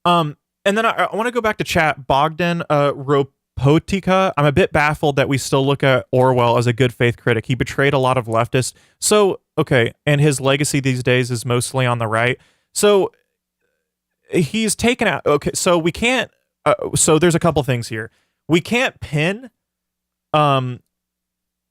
And then I want to go back to chat. Bogdan Ropotica. I'm a bit baffled that we still look at Orwell as a good faith critic. He betrayed a lot of leftists. So, okay, and his legacy these days is mostly on the right. So he's taken out. Okay, so we can't. So there's a couple things here. We can't pin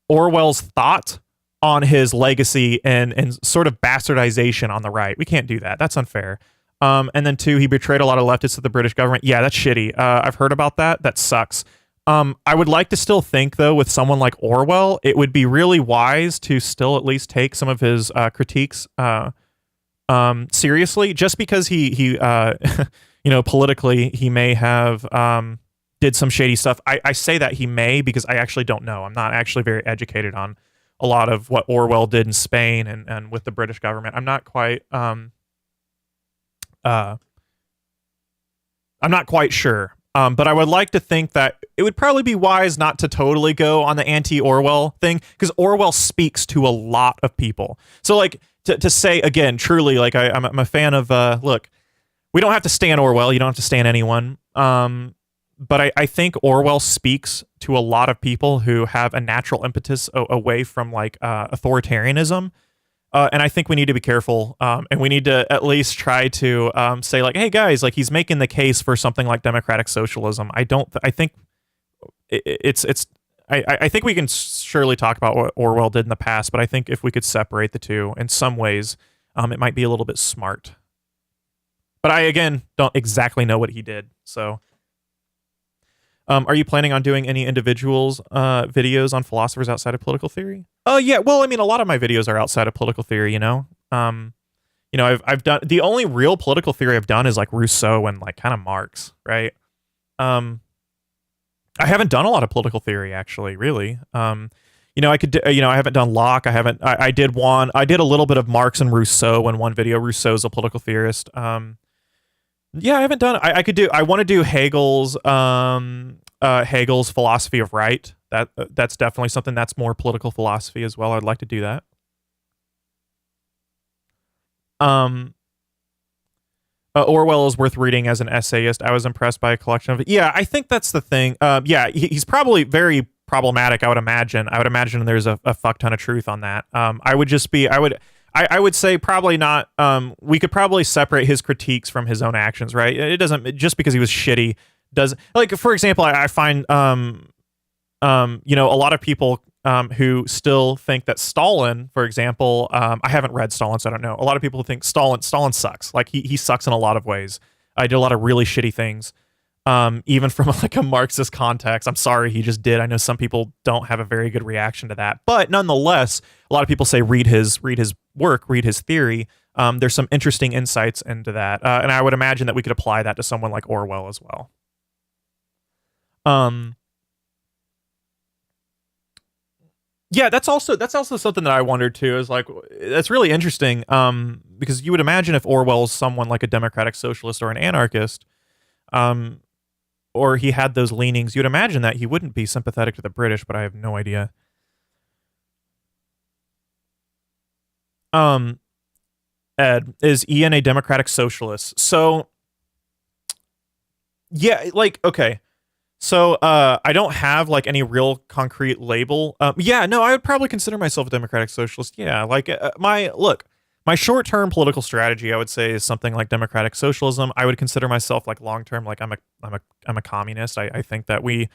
Orwell's thought on his legacy and sort of bastardization on the right. We can't do that. That's unfair. And then two, he betrayed a lot of leftists to the British government. Yeah, that's shitty. I've heard about that. That sucks. I would like to still think, though, with someone like Orwell, it would be really wise to still at least take some of his critiques seriously, just because he politically, he may have did some shady stuff. I say that he may because I actually don't know. I'm not actually very educated on a lot of what Orwell did in Spain and with the British government. I'm not quite sure. But I would like to think that it would probably be wise not to totally go on the anti-Orwell thing, because Orwell speaks to a lot of people. So like to say again, truly, like I'm a fan of look, we don't have to stand Orwell. You don't have to stand anyone. But I think Orwell speaks to a lot of people who have a natural impetus away from like authoritarianism. And I think we need to be careful, and we need to at least try to say like, hey guys, like he's making the case for something like democratic socialism. I think I think we can surely talk about what Orwell did in the past, but I think if we could separate the two in some ways, it might be a little bit smart. But I, again, don't exactly know what he did. So, are you planning on doing any individuals videos on philosophers outside of political theory? Yeah. Well, I mean, a lot of my videos are outside of political theory. I've done, the only real political theory I've done is like Rousseau and like kind of Marx, right? I haven't done a lot of political theory actually, really. I haven't done Locke. I did a little bit of Marx and Rousseau in one video. Rousseau's a political theorist. Yeah, I haven't done. I want to do Hegel's philosophy of right. That's definitely something that's more political philosophy as well. I'd like to do that. Orwell is worth reading as an essayist. I was impressed by a collection of it. Yeah, I think that's the thing. Yeah, he's probably very problematic. I would imagine there's a fuck ton of truth on that. I would say probably not. We could probably separate his critiques from his own actions, right? It doesn't, just because he was shitty does, like, for example, I find a lot of people who still think that Stalin, for example, I haven't read Stalin, so I don't know. A lot of people think Stalin sucks. Like he sucks in a lot of ways. I did a lot of really shitty things. Even from like a Marxist context. I'm sorry, he just did. I know some people don't have a very good reaction to that, but nonetheless, a lot of people say read his work, read his theory. There's some interesting insights into that, and I would imagine that we could apply that to someone like Orwell as well. Yeah, that's also something that I wondered too. Is like that's really interesting. Because you would imagine if Orwell's someone like a democratic socialist or an anarchist, or he had those leanings, you'd imagine that he wouldn't be sympathetic to the British, but I have no idea. Ed, is Ian a democratic socialist? So, yeah, like, okay. So, I don't have like any real concrete label. Yeah, no, I would probably consider myself a democratic socialist. Yeah, like my short-term political strategy, I would say, is something like democratic socialism. I would consider myself like long-term, like I'm a communist. I think that we,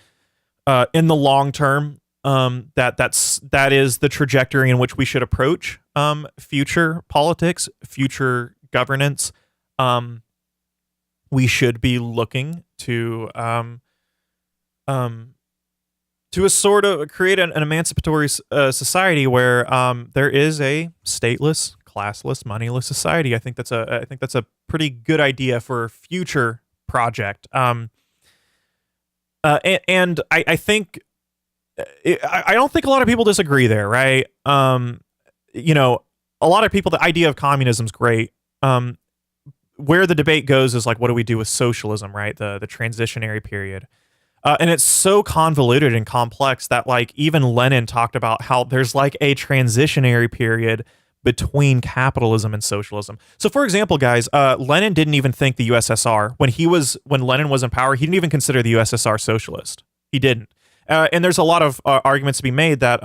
in the long term, that is the trajectory in which we should approach future politics, future governance. We should be looking to a sort of create an emancipatory society where there is a stateless, classless, moneyless society. I think that's a pretty good idea for a future project. And I think I don't think a lot of people disagree there, right? A lot of people, the idea of communism is great. Where the debate goes is like, what do we do with socialism, right? The transitionary period. And it's so convoluted and complex that like even Lenin talked about how there's like a transitionary period between capitalism and socialism. So for example, guys, Lenin didn't even think the USSR when Lenin was in power, he didn't even consider the USSR socialist. He didn't. And there's a lot of arguments to be made that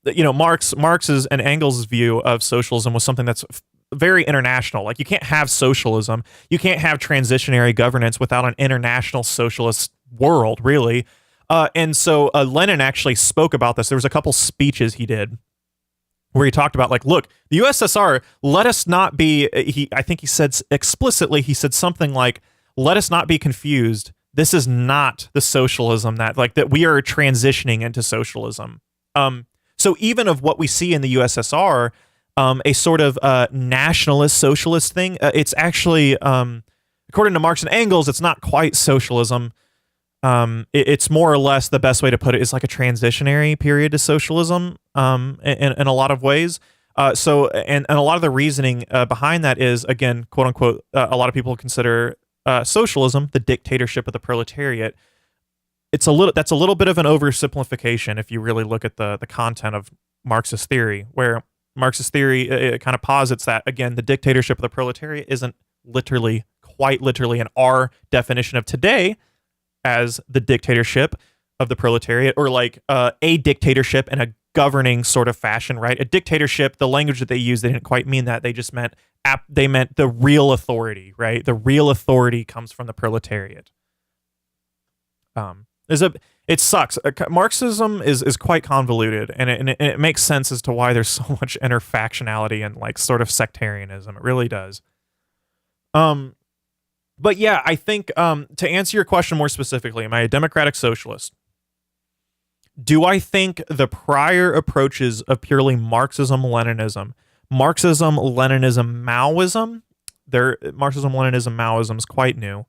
Marx's and Engels' view of socialism was something that's very international. Like you can't have socialism, you can't have transitionary governance without an international socialist world, really. And so Lenin actually spoke about this. There was a couple speeches he did where he talked about like, look, the USSR, let us not be, I think he said explicitly, he said something like, let us not be confused. This is not the socialism that we are transitioning into socialism. So even of what we see in the USSR, a sort of nationalist socialist thing, it's actually, according to Marx and Engels, it's not quite socialism. It's more or less, the best way to put it is like a transitionary period to socialism, in a lot of ways. So a lot of the reasoning behind that is, again, quote unquote, a lot of people consider socialism the dictatorship of the proletariat. That's a little bit of an oversimplification if you really look at the content of Marxist theory, where Marxist theory it kind of posits that, again, the dictatorship of the proletariat isn't quite literally in our definition of today as the dictatorship of the proletariat, or like a dictatorship in a governing sort of fashion, right? A dictatorship, the language that they used, they didn't quite mean that. They just meant they meant the real authority, right? The real authority comes from the proletariat. It sucks. Marxism is quite convoluted, and it makes sense as to why there's so much interfactionality and like sort of sectarianism. It really does. But yeah, I think to answer your question more specifically, am I a democratic socialist? Do I think the prior approaches of purely Marxism, Leninism, Maoism, Marxism, Leninism, Maoism is quite new.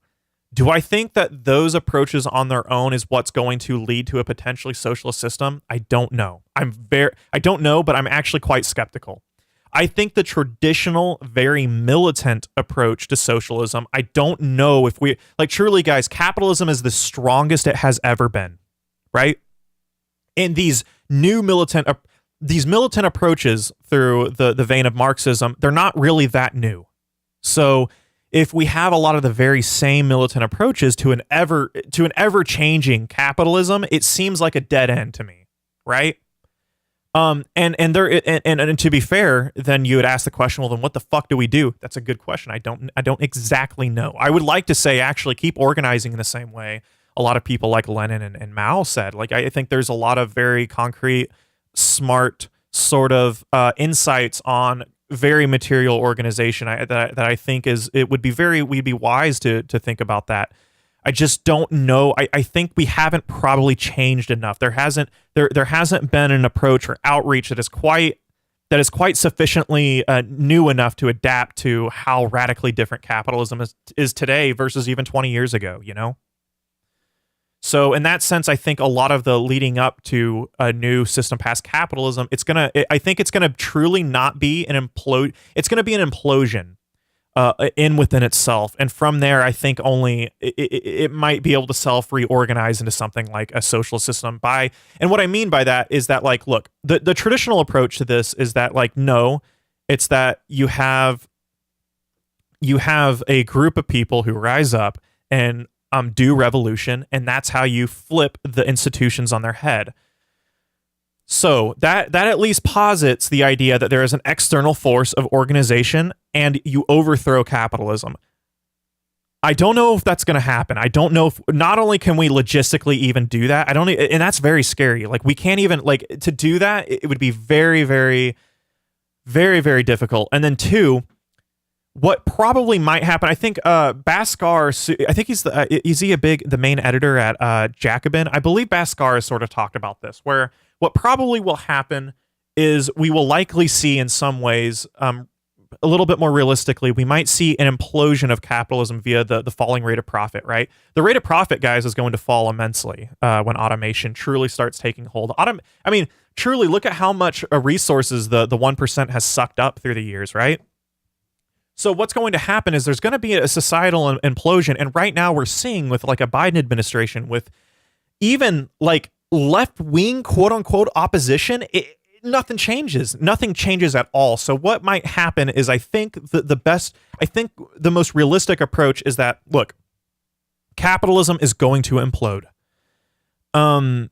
Do I think that those approaches on their own is what's going to lead to a potentially socialist system? I don't know. I don't know, but I'm actually quite skeptical. I think the traditional, very militant approach to socialism, I don't know if truly, guys, capitalism is the strongest it has ever been, right? And these new militant approaches through the vein of Marxism, they're not really that new. So if we have a lot of the very same militant approaches to an ever-changing capitalism, it seems like a dead end to me, right? And to be fair, then you would ask the question, well, then what the fuck do we do? That's a good question. I don't exactly know. I would like to say actually keep organizing in the same way a lot of people like Lenin and Mao said. Like I think there's a lot of very concrete, smart sort of insights on very material organization that I think we'd be wise to think about that. I just don't know. I think we haven't probably changed enough. There hasn't been an approach or outreach that is quite sufficiently new enough to adapt to how radically different capitalism is today versus even 20 years ago, you know? So in that sense, I think a lot of the leading up to a new system past capitalism, I think it's gonna truly not be an implode. It's gonna be an implosion within itself, and from there, I think only it might be able to reorganize into something like a socialist system. And what I mean by that is that, like, look, the traditional approach to this is that, like, no, it's that you have a group of people who rise up and do revolution, and that's how you flip the institutions on their head. So that at least posits the idea that there is an external force of organization and you overthrow capitalism. I don't know if that's going to happen. I don't know if not only can we logistically even do that, and that's very scary. Like we can't even to do that. It would be very, very, very, very difficult. And then two, what probably might happen, I think Bhaskar, I think is he the main editor at Jacobin? I believe Bhaskar has sort of talked about this, where what probably will happen is we will likely see in some ways, a little bit more realistically, we might see an implosion of capitalism via the falling rate of profit, right? The rate of profit, guys, is going to fall immensely when automation truly starts taking hold. Truly look at how much resources the 1% has sucked up through the years, right? So what's going to happen is there's going to be a societal implosion. And right now we're seeing with like a Biden administration with even like left-wing quote unquote opposition, nothing changes. Nothing changes at all. So what might happen is I think the most realistic approach is that, look, capitalism is going to implode. And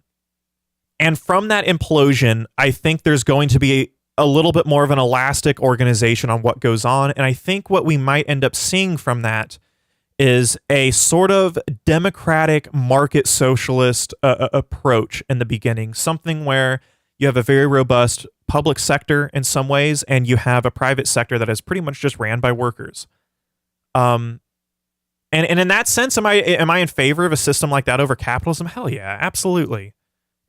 from that implosion, I think there's going to be a little bit more of an elastic organization on what goes on. And I think what we might end up seeing from that is a sort of democratic market socialist approach in the beginning, something where you have a very robust public sector in some ways, and you have a private sector that is pretty much just ran by workers. And in that sense, am I in favor of a system like that over capitalism? Hell yeah, absolutely.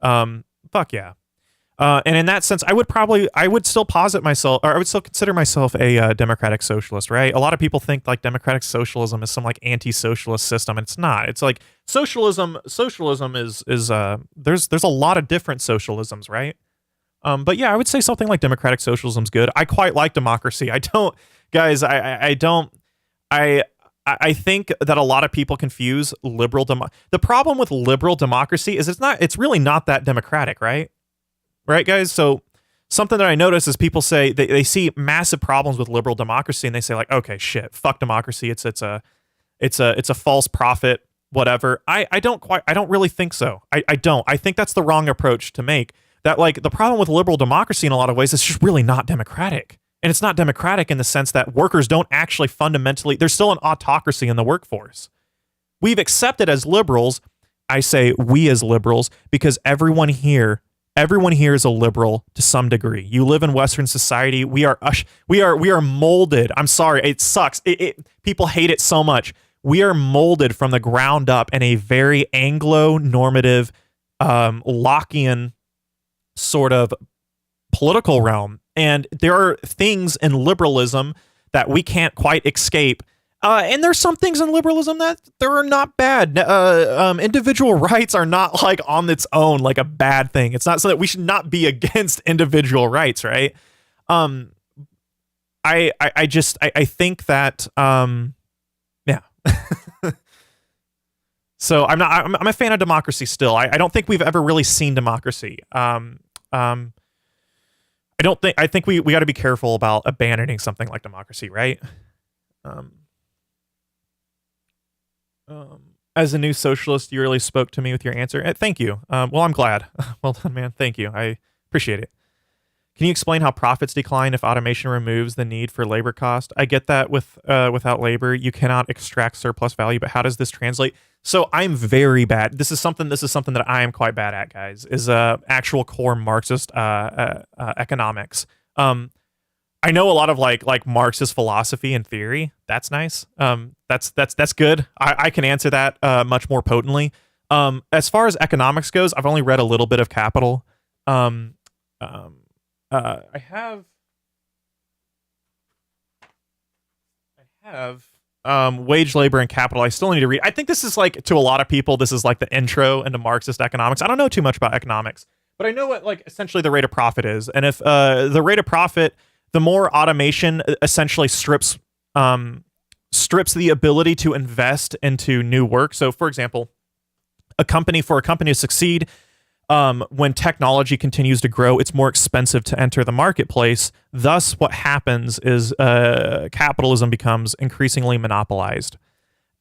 Fuck yeah. And in that sense, I would still posit myself, or I would still consider myself a democratic socialist, right? A lot of people think like democratic socialism is some like anti-socialist system, and it's not. It's like socialism is there's a lot of different socialisms, right? But yeah, I would say something like democratic socialism is good. I quite like democracy. I don't, guys. I don't. I think that a lot of people confuse liberal The problem with liberal democracy is it's really not that democratic, right? Right, guys? So something that I notice is people say they see massive problems with liberal democracy, and they say like, okay, shit, fuck democracy. It's a false prophet, whatever. I don't really think so. I don't. I think that's the wrong approach to make. That like the problem with liberal democracy in a lot of ways is just really not democratic. And it's not democratic in the sense that workers don't actually fundamentally, there's still an autocracy in the workforce. We've accepted as liberals, I say we as liberals, because everyone here is a liberal to some degree. You live in Western society. We are molded. I'm sorry. It sucks. People hate it so much. We are molded from the ground up in a very Anglo-normative, Lockean sort of political realm. And there are things in liberalism that we can't quite escape. And there's some things in liberalism that they're not bad. Individual rights are not like on its own like a bad thing. It's not so that we should not be against individual rights, right? I think that yeah. So I'm a fan of democracy still. I don't think we've ever really seen democracy. I think we got to be careful about abandoning something like democracy, right? As a new socialist, you really spoke to me with your answer. Thank you. Well, I'm glad. Well done, man. Thank you. I appreciate it. Can you explain how profits decline if automation removes the need for labor cost? I get that without labor, you cannot extract surplus value, but how does this translate? So I'm very bad. This is something that I am quite bad at, guys, is actual core Marxist economics. I know a lot of like Marxist philosophy and theory. That's nice. That's good. I can answer that much more potently. As far as economics goes, I've only read a little bit of Capital. I have Wage, Labor, and Capital. I still need to read. I think this is like, to a lot of people, this is like the intro into Marxist economics. I don't know too much about economics, but I know what like essentially the rate of profit is. And if the rate of profit, the more automation essentially strips the ability to invest into new work. So, for example, for a company to succeed, when technology continues to grow, it's more expensive to enter the marketplace. Thus, what happens is capitalism becomes increasingly monopolized.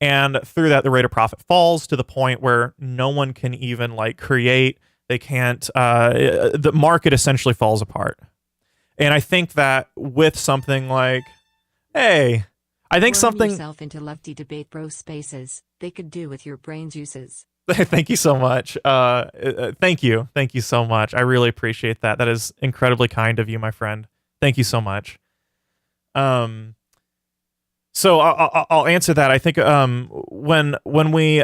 And through that, the rate of profit falls to the point where no one can even like create. They can't. The market essentially falls apart. And I think that with something like, hey, I think Worm something. yourself into lefty debate bro spaces. They could do with your brain juices. Thank you so much. Thank you so much. I really appreciate that. That is incredibly kind of you, my friend. Thank you so much. So I'll answer that. I think when we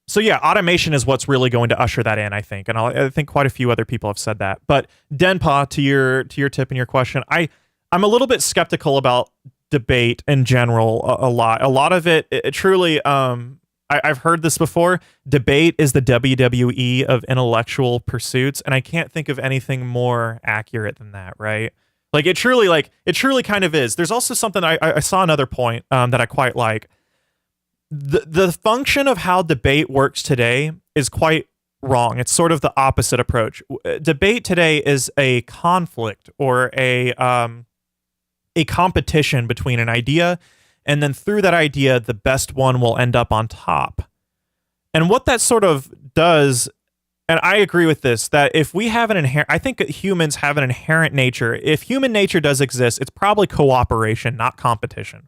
so yeah, automation is what's really going to usher that in, I think, and I think quite a few other people have said that. But Denpa, to your tip and your question, I'm a little bit skeptical about debate in general. A lot of it truly. I've heard this before. Debate is the WWE of intellectual pursuits, and I can't think of anything more accurate than that, right? Like it truly kind of is. There's also something I saw another point that I quite like. The function of how debate works today is quite wrong. It's sort of the opposite approach. Debate today is a conflict or a competition between an idea, and then through that idea, the best one will end up on top. And what that sort of does, and I agree with this, that if we have I think humans have an inherent nature. If human nature does exist, it's probably cooperation, not competition.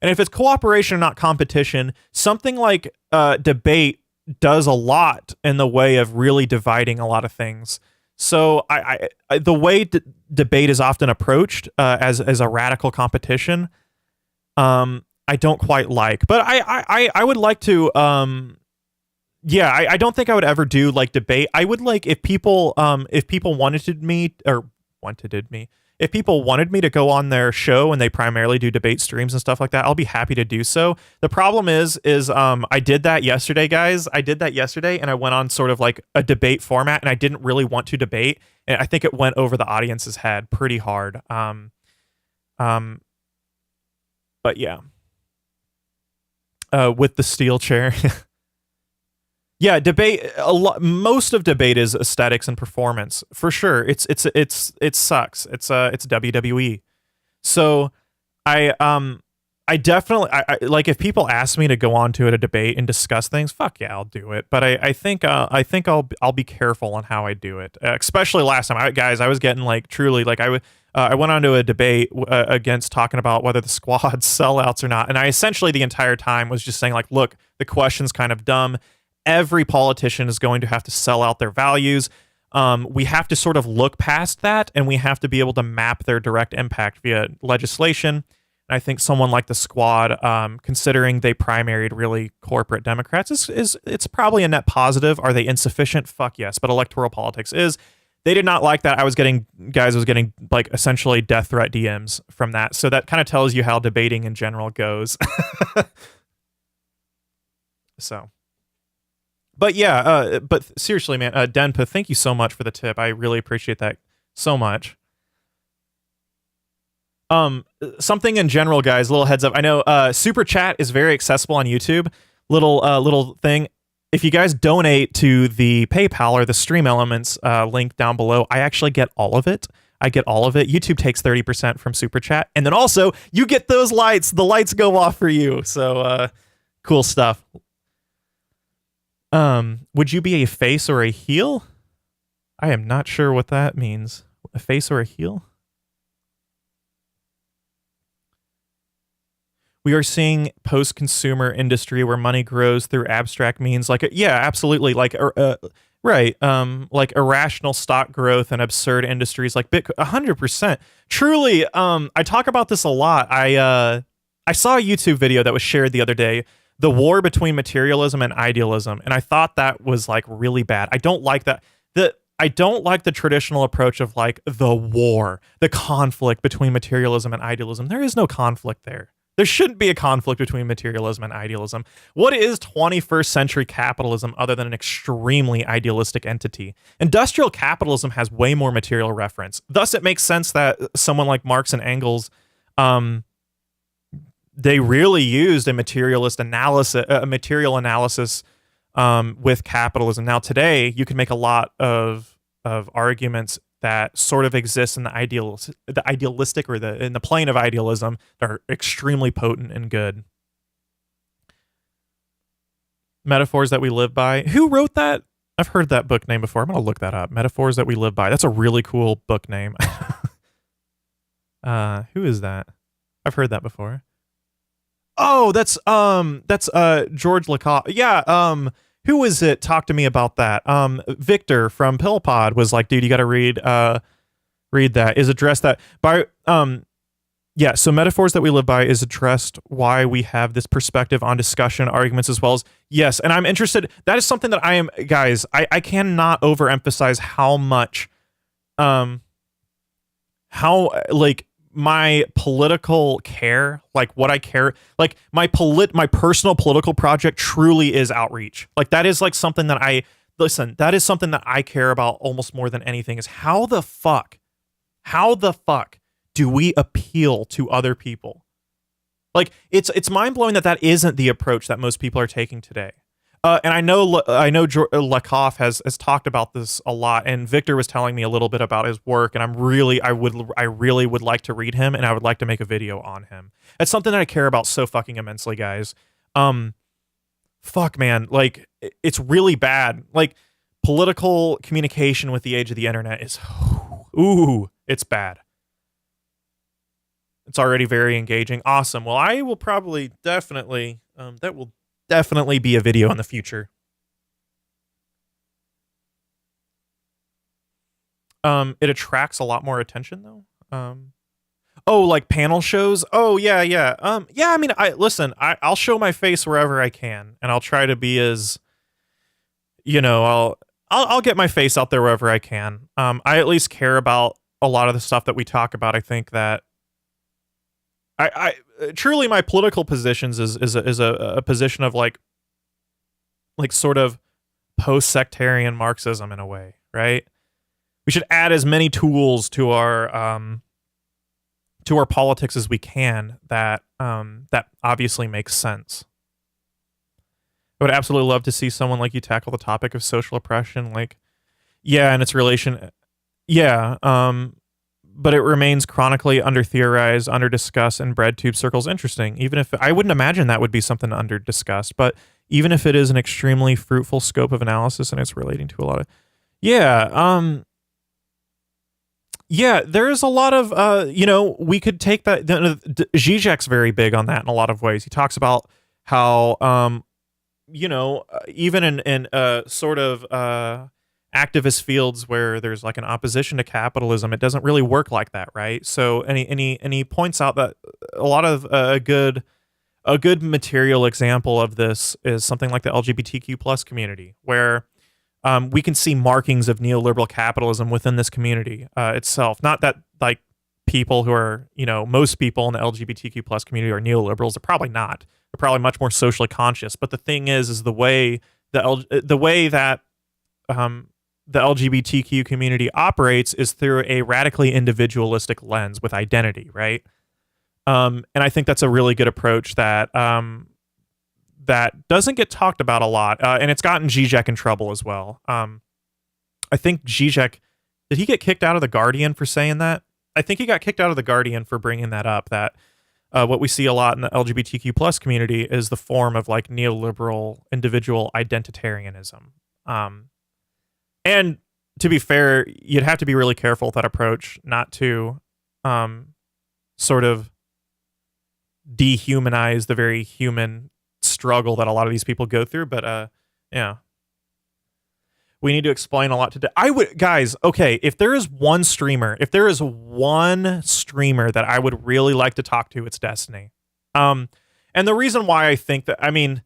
And if it's cooperation, not competition, something like debate does a lot in the way of really dividing a lot of things. So I the way debate is often approached as a radical competition, I don't quite like. But I would like to I don't think I would ever do like debate. I would like if people wanted me to go on their show and they primarily do debate streams and stuff like that, I'll be happy to do so. The problem is I did that yesterday, guys. I did that yesterday and I went on sort of like a debate format and I didn't really want to debate. And I think it went over the audience's head pretty hard. But yeah. With the steel chair. Yeah, debate. Most of debate is aesthetics and performance for sure. It sucks. It's WWE. So I definitely like if people ask me to go on to a debate and discuss things. Fuck yeah, I'll do it. But I think I'll be careful on how I do it. Especially last time, I was getting like truly like I went on to a debate against talking about whether the squad's sellouts or not, and I essentially the entire time was just saying like, look, the question's kind of dumb. Every politician is going to have to sell out their values. We have to sort of look past that, and we have to be able to map their direct impact via legislation. And I think someone like the Squad, considering they primaried really corporate Democrats, it's probably a net positive. Are they insufficient? Fuck yes. But electoral politics is. They did not like that. I was getting like essentially death threat DMs from that. So that kind of tells you how debating in general goes. So. But yeah, but seriously, man, Denpa, thank you so much for the tip. I really appreciate that so much. Something in general, guys, little heads up. I know Super Chat is very accessible on YouTube. Little thing. If you guys donate to the PayPal or the Stream Elements link down below, I actually get all of it. I get all of it. YouTube takes 30% from Super Chat. And then also, you get those lights. The lights go off for you. So, cool stuff. Would you be a face or a heel? I am not sure what that means. A face or a heel? We are seeing post-consumer industry where money grows through abstract means, like yeah, absolutely, right, like irrational stock growth and absurd industries like Bitcoin. 100%. Truly, I talk about this a lot. I saw a YouTube video that was shared the other day, the war between materialism and idealism, and I thought that was like really bad. I don't like that. I don't like the traditional approach of like the war, the conflict between materialism and idealism. There is no conflict there. There shouldn't be a conflict between materialism and idealism. What is 21st century capitalism other than an extremely idealistic entity? Industrial capitalism has way more material reference. Thus, it makes sense that someone like Marx and Engels, they really used a material analysis with capitalism. Now, today, you can make a lot of arguments that sort of exists in the idealistic or in the plane of idealism that are extremely potent and good. Metaphors that we live by. Who wrote that? I've heard that book name before. I'm going to look that up. Metaphors that we live by. That's a really cool book name. Who is that? I've heard that before. Oh, that's George Lakoff. Yeah, who was it? Talk to me about that. Victor from Pillpod was like, dude, you got to read that. Is addressed that by yeah. So metaphors that we live by is addressed why we have this perspective on discussion, arguments, as well as yes. And I'm interested. That is something that I am, guys. I cannot overemphasize how much, how like my political care, like what I care, like my personal political project truly is outreach. Like that is like something that that is something that I care about almost more than anything is how the fuck do we appeal to other people? Like it's mind blowing that isn't the approach that most people are taking today. And I know Lakoff has talked about this a lot, and Victor was telling me a little bit about his work, and I really would like to read him, and I would like to make a video on him. It's something that I care about so fucking immensely, guys. Fuck, man, like it's really bad. Like political communication with the age of the internet is, it's bad. It's already very engaging. Awesome. Well, I will probably definitely definitely be a video in the future. It attracts a lot more attention though. Oh, like panel shows. Oh yeah. Yeah. I mean, I'll show my face wherever I can, and I'll try to be as, I'll get my face out there wherever I can. I at least care about a lot of the stuff that we talk about. I think that I truly my political positions is a position of like sort of post-sectarian Marxism in a way, right? We should add as many tools to our politics as we can that obviously makes sense. I would absolutely love to see someone like you tackle the topic of social oppression, like, yeah, and its relation, yeah, but it remains chronically under-theorized, under-discussed in breadtube circles. Interesting. Even if I wouldn't imagine that would be something under-discussed, but even if it is an extremely fruitful scope of analysis and it's relating to a lot of, yeah, there's a lot of, we could take that. Zizek's very big on that in a lot of ways. He talks about how, even in sort of activist fields where there's like an opposition to capitalism, it doesn't really work like that, right? So, and he points out that a lot of a good material example of this is something like the LGBTQ plus community, where we can see markings of neoliberal capitalism within this community itself. Not that like people who are, most people in the LGBTQ plus community are neoliberals. They're probably not. They're probably much more socially conscious. But the thing is the way that the LGBTQ community operates is through a radically individualistic lens with identity, right? And I think that's a really good approach that that doesn't get talked about a lot, and it's gotten Zizek in trouble as well. I think Zizek, did he get kicked out of The Guardian for saying that? I think he got kicked out of The Guardian for bringing that up, that what we see a lot in the LGBTQ plus community is the form of like neoliberal individual identitarianism. And to be fair, you'd have to be really careful with that approach, not to sort of dehumanize the very human struggle that a lot of these people go through. But yeah, we need to explain a lot today. I would, guys, okay, if there is one streamer that I would really like to talk to, it's Destiny. And the reason why I think that, I mean,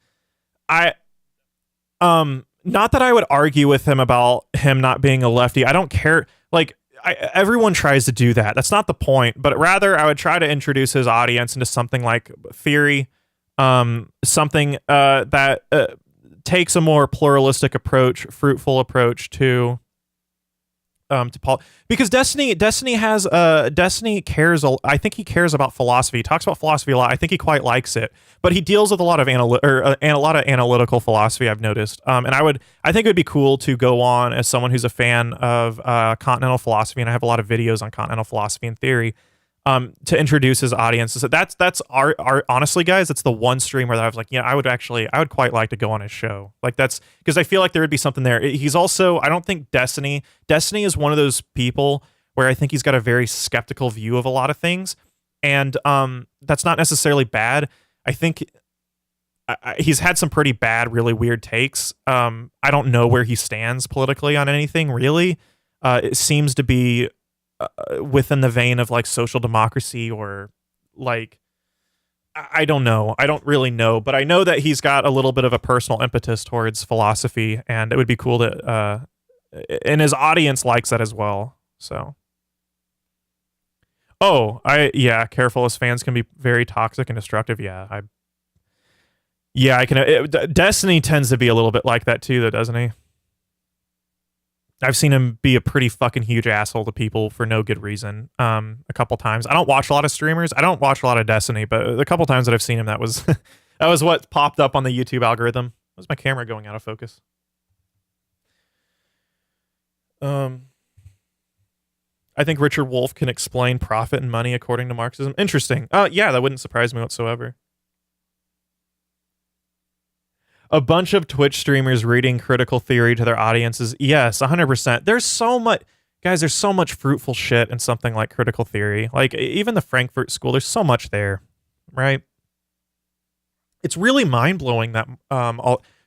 not that I would argue with him about him not being a lefty. I don't care. Like, everyone tries to do that. That's not the point. But rather, I would try to introduce his audience into something like theory, something that takes a more pluralistic approach, fruitful approach to Paul, because Destiny cares. I think he cares about philosophy. He talks about philosophy a lot. I think he quite likes it, but he deals with a lot of a lot of analytical philosophy, I've noticed. And I think it would be cool to go on as someone who's a fan of continental philosophy, and I have a lot of videos on continental philosophy and theory, to introduce his audience. So that's our honestly, guys, that's the one streamer that I was like, yeah, I would quite like to go on his show. Like, that's because I feel like there would be something there. He's also, I don't think Destiny is one of those people where I think he's got a very skeptical view of a lot of things. And that's not necessarily bad. I think he's had some pretty bad, really weird takes. I don't know where he stands politically on anything, really. It seems to be within the vein of like social democracy, or like, I don't know. I don't really know, but I know that he's got a little bit of a personal impetus towards philosophy, and it would be cool to, and his audience likes that as well. So, careful, as fans can be very toxic and destructive. I can. Destiny tends to be a little bit like that too, though, doesn't he? I've seen him be a pretty fucking huge asshole to people for no good reason. A couple times. I don't watch a lot of streamers. I don't watch a lot of Destiny, but the couple times that I've seen him, that was that was what popped up on the YouTube algorithm. Where's my camera going out of focus? I think Richard Wolff can explain profit and money according to Marxism. Interesting. Yeah, that wouldn't surprise me whatsoever. A bunch of Twitch streamers reading critical theory to their audiences. Yes, 100%. There's so much, guys, there's so much fruitful shit in something like critical theory. Like, even the Frankfurt School, there's so much there, right? It's really mind-blowing that,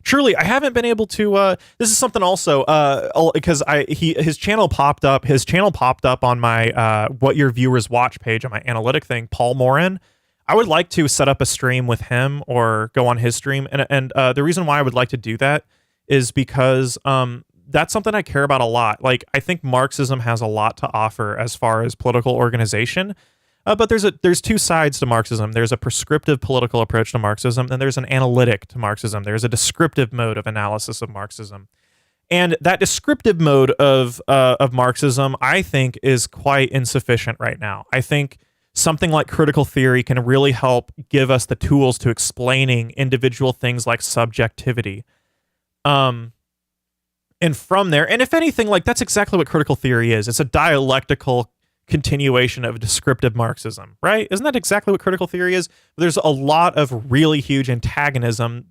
truly, I haven't been able to, this is something also, because his channel popped up on my, What Your Viewers Watch page on my analytic thing, Paul Morin. I would like to set up a stream with him or go on his stream. And the reason why I would like to do that is because that's something I care about a lot. Like, I think Marxism has a lot to offer as far as political organization. But there's two sides to Marxism. There's a prescriptive political approach to Marxism, and there's an analytic to Marxism. There's a descriptive mode of analysis of Marxism. And that descriptive mode of Marxism, I think, is quite insufficient right now. I think something like critical theory can really help give us the tools to explaining individual things like subjectivity. And from there, and if anything, like, that's exactly what critical theory is. It's a dialectical continuation of descriptive Marxism, right? Isn't that exactly what critical theory is? There's a lot of really huge antagonism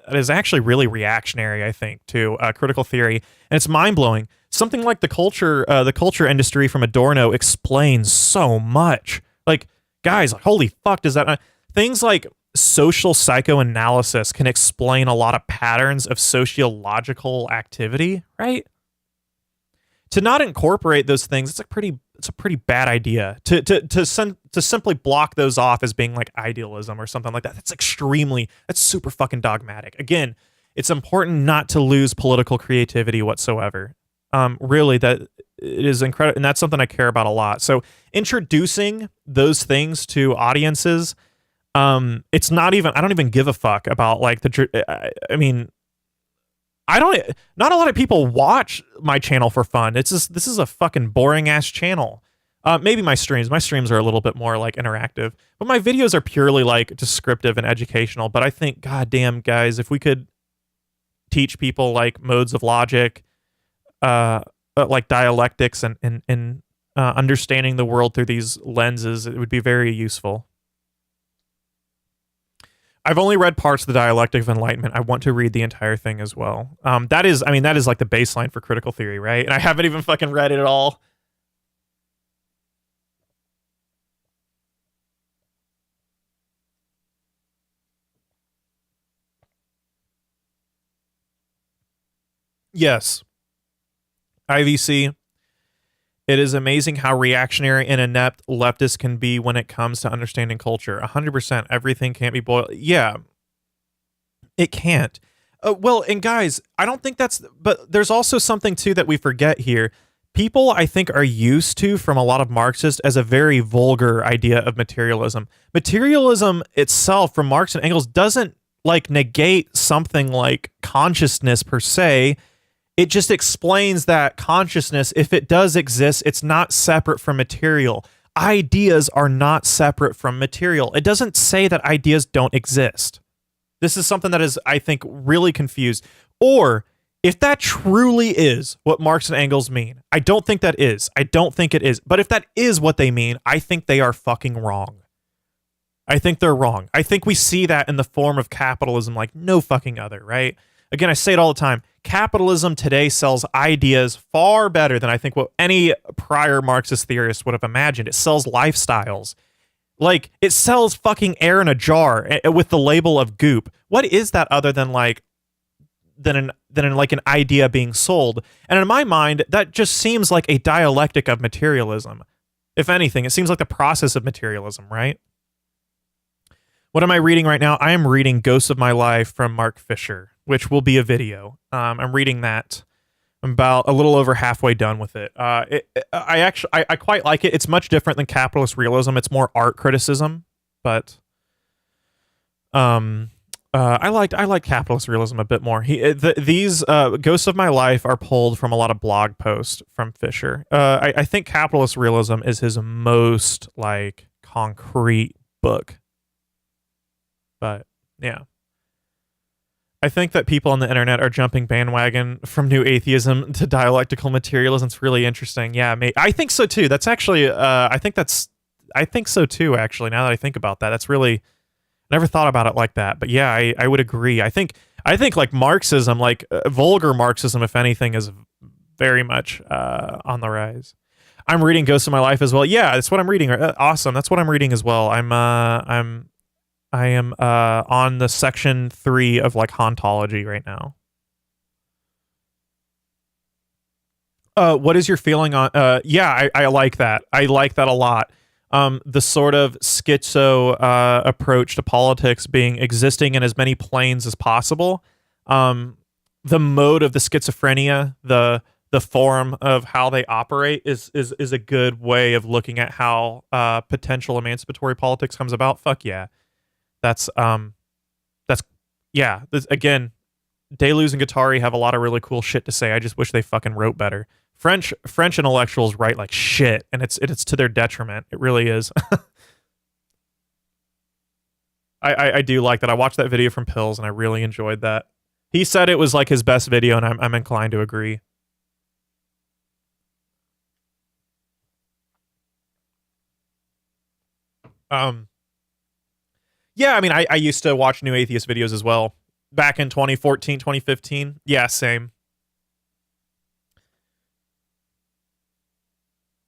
that is actually really reactionary, I think, to critical theory. And it's mind-blowing. Something like the culture industry from Adorno explains so much. Like, guys, holy fuck, does that... things like social psychoanalysis can explain a lot of patterns of sociological activity, right? To not incorporate those things, it's a pretty bad idea. To simply block those off as being like idealism or something like that. That's super fucking dogmatic. Again, it's important not to lose political creativity whatsoever. Really, that it is incredible, and that's something I care about a lot. So introducing those things to audiences, it's not even, I don't even give a fuck about like not a lot of people watch my channel for fun. This is a fucking boring ass channel. Maybe my streams are a little bit more like interactive, but my videos are purely like descriptive and educational. But I think, goddamn, guys, if we could teach people like modes of logic, like dialectics and understanding the world through these lenses, it would be very useful. I've only read parts of the Dialectic of Enlightenment. I want to read the entire thing as well. That is like the baseline for critical theory, right? And I haven't even fucking read it at all. Yes. IVC. It is amazing how reactionary and inept leftists can be when it comes to understanding culture. 100%. Everything can't be boiled. Yeah, it can't. Well, and guys, I don't think that's. But there's also something too that we forget here. People, I think, are used to from a lot of Marxists as a very vulgar idea of materialism. Materialism itself, from Marx and Engels, doesn't like negate something like consciousness per se. It just explains that consciousness, if it does exist, it's not separate from material. Ideas are not separate from material. It doesn't say that ideas don't exist. This is something that is, I think, really confused. Or if that truly is what Marx and Engels mean, I don't think that is. I don't think it is. But if that is what they mean, I think they are fucking wrong. I think they're wrong. I think we see that in the form of capitalism like no fucking other, right? Again, I say it all the time. Capitalism today sells ideas far better than I think what any prior Marxist theorist would have imagined. It sells lifestyles. Like, it sells fucking air in a jar with the label of goop. What is that other than like an idea being sold? And in my mind, that just seems like a dialectic of materialism. If anything, it seems like the process of materialism, right? What am I reading right now? I am reading Ghosts of My Life from Mark Fisher, which will be a video. I'm reading that. I'm about a little over halfway done with it. I quite like it. It's much different than capitalist realism. It's more art criticism, but I like capitalist realism a bit more. These Ghosts of My Life are pulled from a lot of blog posts from Fisher. I think capitalist realism is his most like concrete book. But yeah, I think that people on the internet are jumping bandwagon from new atheism to dialectical materialism. It's really interesting. Yeah, I think so too. That's actually, I think so too. Actually, now that I think about that, that's really, never thought about it like that. But yeah, I would agree. I think like Marxism, like vulgar Marxism, if anything, is very much on the rise. I'm reading Ghosts of My Life as well. Yeah, that's what I'm reading. Awesome. That's what I'm reading as well. I am on the section 3 of like hauntology right now. What is your feeling on? Yeah, I like that. I like that a lot. The sort of schizo approach to politics being existing in as many planes as possible. The mode of the schizophrenia, the form of how they operate is a good way of looking at how potential emancipatory politics comes about. Fuck yeah. That's yeah. Again, Deleuze and Guattari have a lot of really cool shit to say. I just wish they fucking wrote better. French intellectuals write like shit, and it's to their detriment. It really is. I do like that. I watched that video from Pills, and I really enjoyed that. He said it was like his best video, and I'm inclined to agree. Yeah, I mean, I used to watch New Atheist videos as well. Back in 2014, 2015. Yeah, same.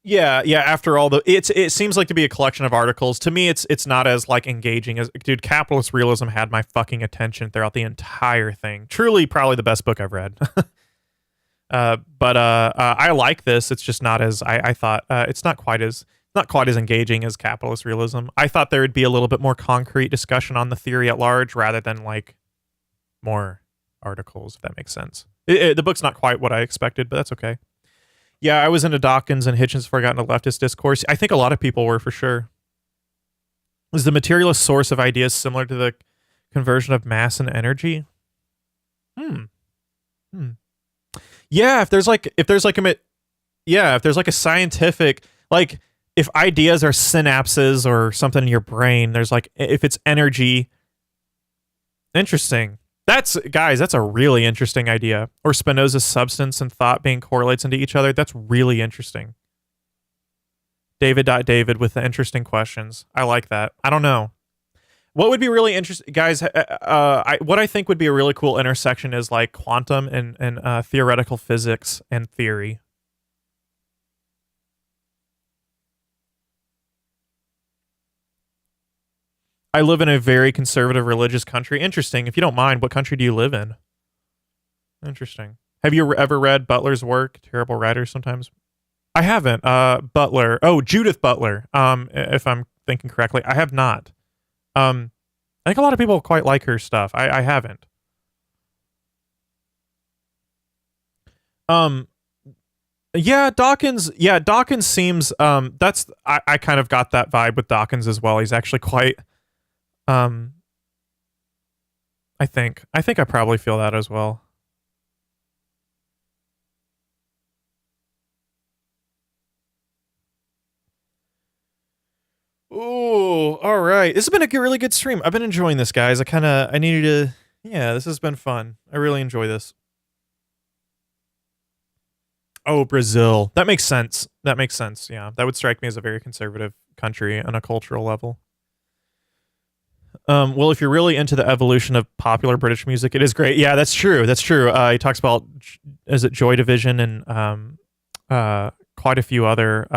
Yeah, after all it seems like to be a collection of articles. To me, it's not as like engaging as, dude, Capitalist Realism had my fucking attention throughout the entire thing. Truly probably the best book I've read. But I like this. It's just not as I thought. It's not quite as engaging as Capitalist Realism. I thought there would be a little bit more concrete discussion on the theory at large rather than like more articles, if that makes sense. The book's not quite what I expected, but that's okay. Yeah, I was into Dawkins and Hitchens before I got into leftist discourse. I think a lot of people were, for sure. Is the materialist source of ideas similar to the conversion of mass and energy? Yeah, if there's like a scientific, like, if ideas are synapses or something in your brain, there's like, if it's energy. Interesting. That's a really interesting idea. Or Spinoza's substance and thought being correlates into each other. That's really interesting. David with the interesting questions. I like that. I don't know. What would be really interesting, guys? What I think would be a really cool intersection is like quantum and theoretical physics and theory. I live in a very conservative religious country. Interesting. If you don't mind, what country do you live in? Interesting. Have you ever read Butler's work? Terrible writers sometimes. I haven't. Butler. Oh, Judith Butler. If I'm thinking correctly, I have not. I think a lot of people quite like her stuff. I haven't. Um, yeah, Dawkins. Yeah, Dawkins seems. I kind of got that vibe with Dawkins as well. He's actually quite. Um, I think I probably feel that as well. Ooh, all right. This has been a really good stream. I've been enjoying this, guys. I needed to. Yeah, this has been fun. I really enjoy this. Oh, Brazil. That makes sense. That makes sense. Yeah, that would strike me as a very conservative country on a cultural level. Well, if you're really into the evolution of popular British music, it is great. Yeah, that's true. That's true. He talks about is it Joy Division and quite a few other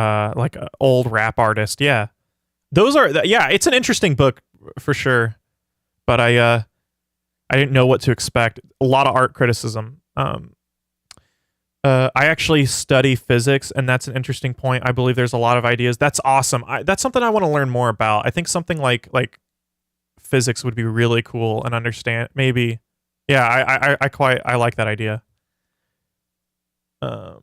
old rap artists. Yeah, those are yeah. It's an interesting book for sure, but I didn't know what to expect. A lot of art criticism. I actually study physics, and that's an interesting point. I believe there's a lot of ideas. That's awesome. That's something I want to learn more about. I think something like physics would be really cool and understand. Maybe, yeah. I like that idea. Um,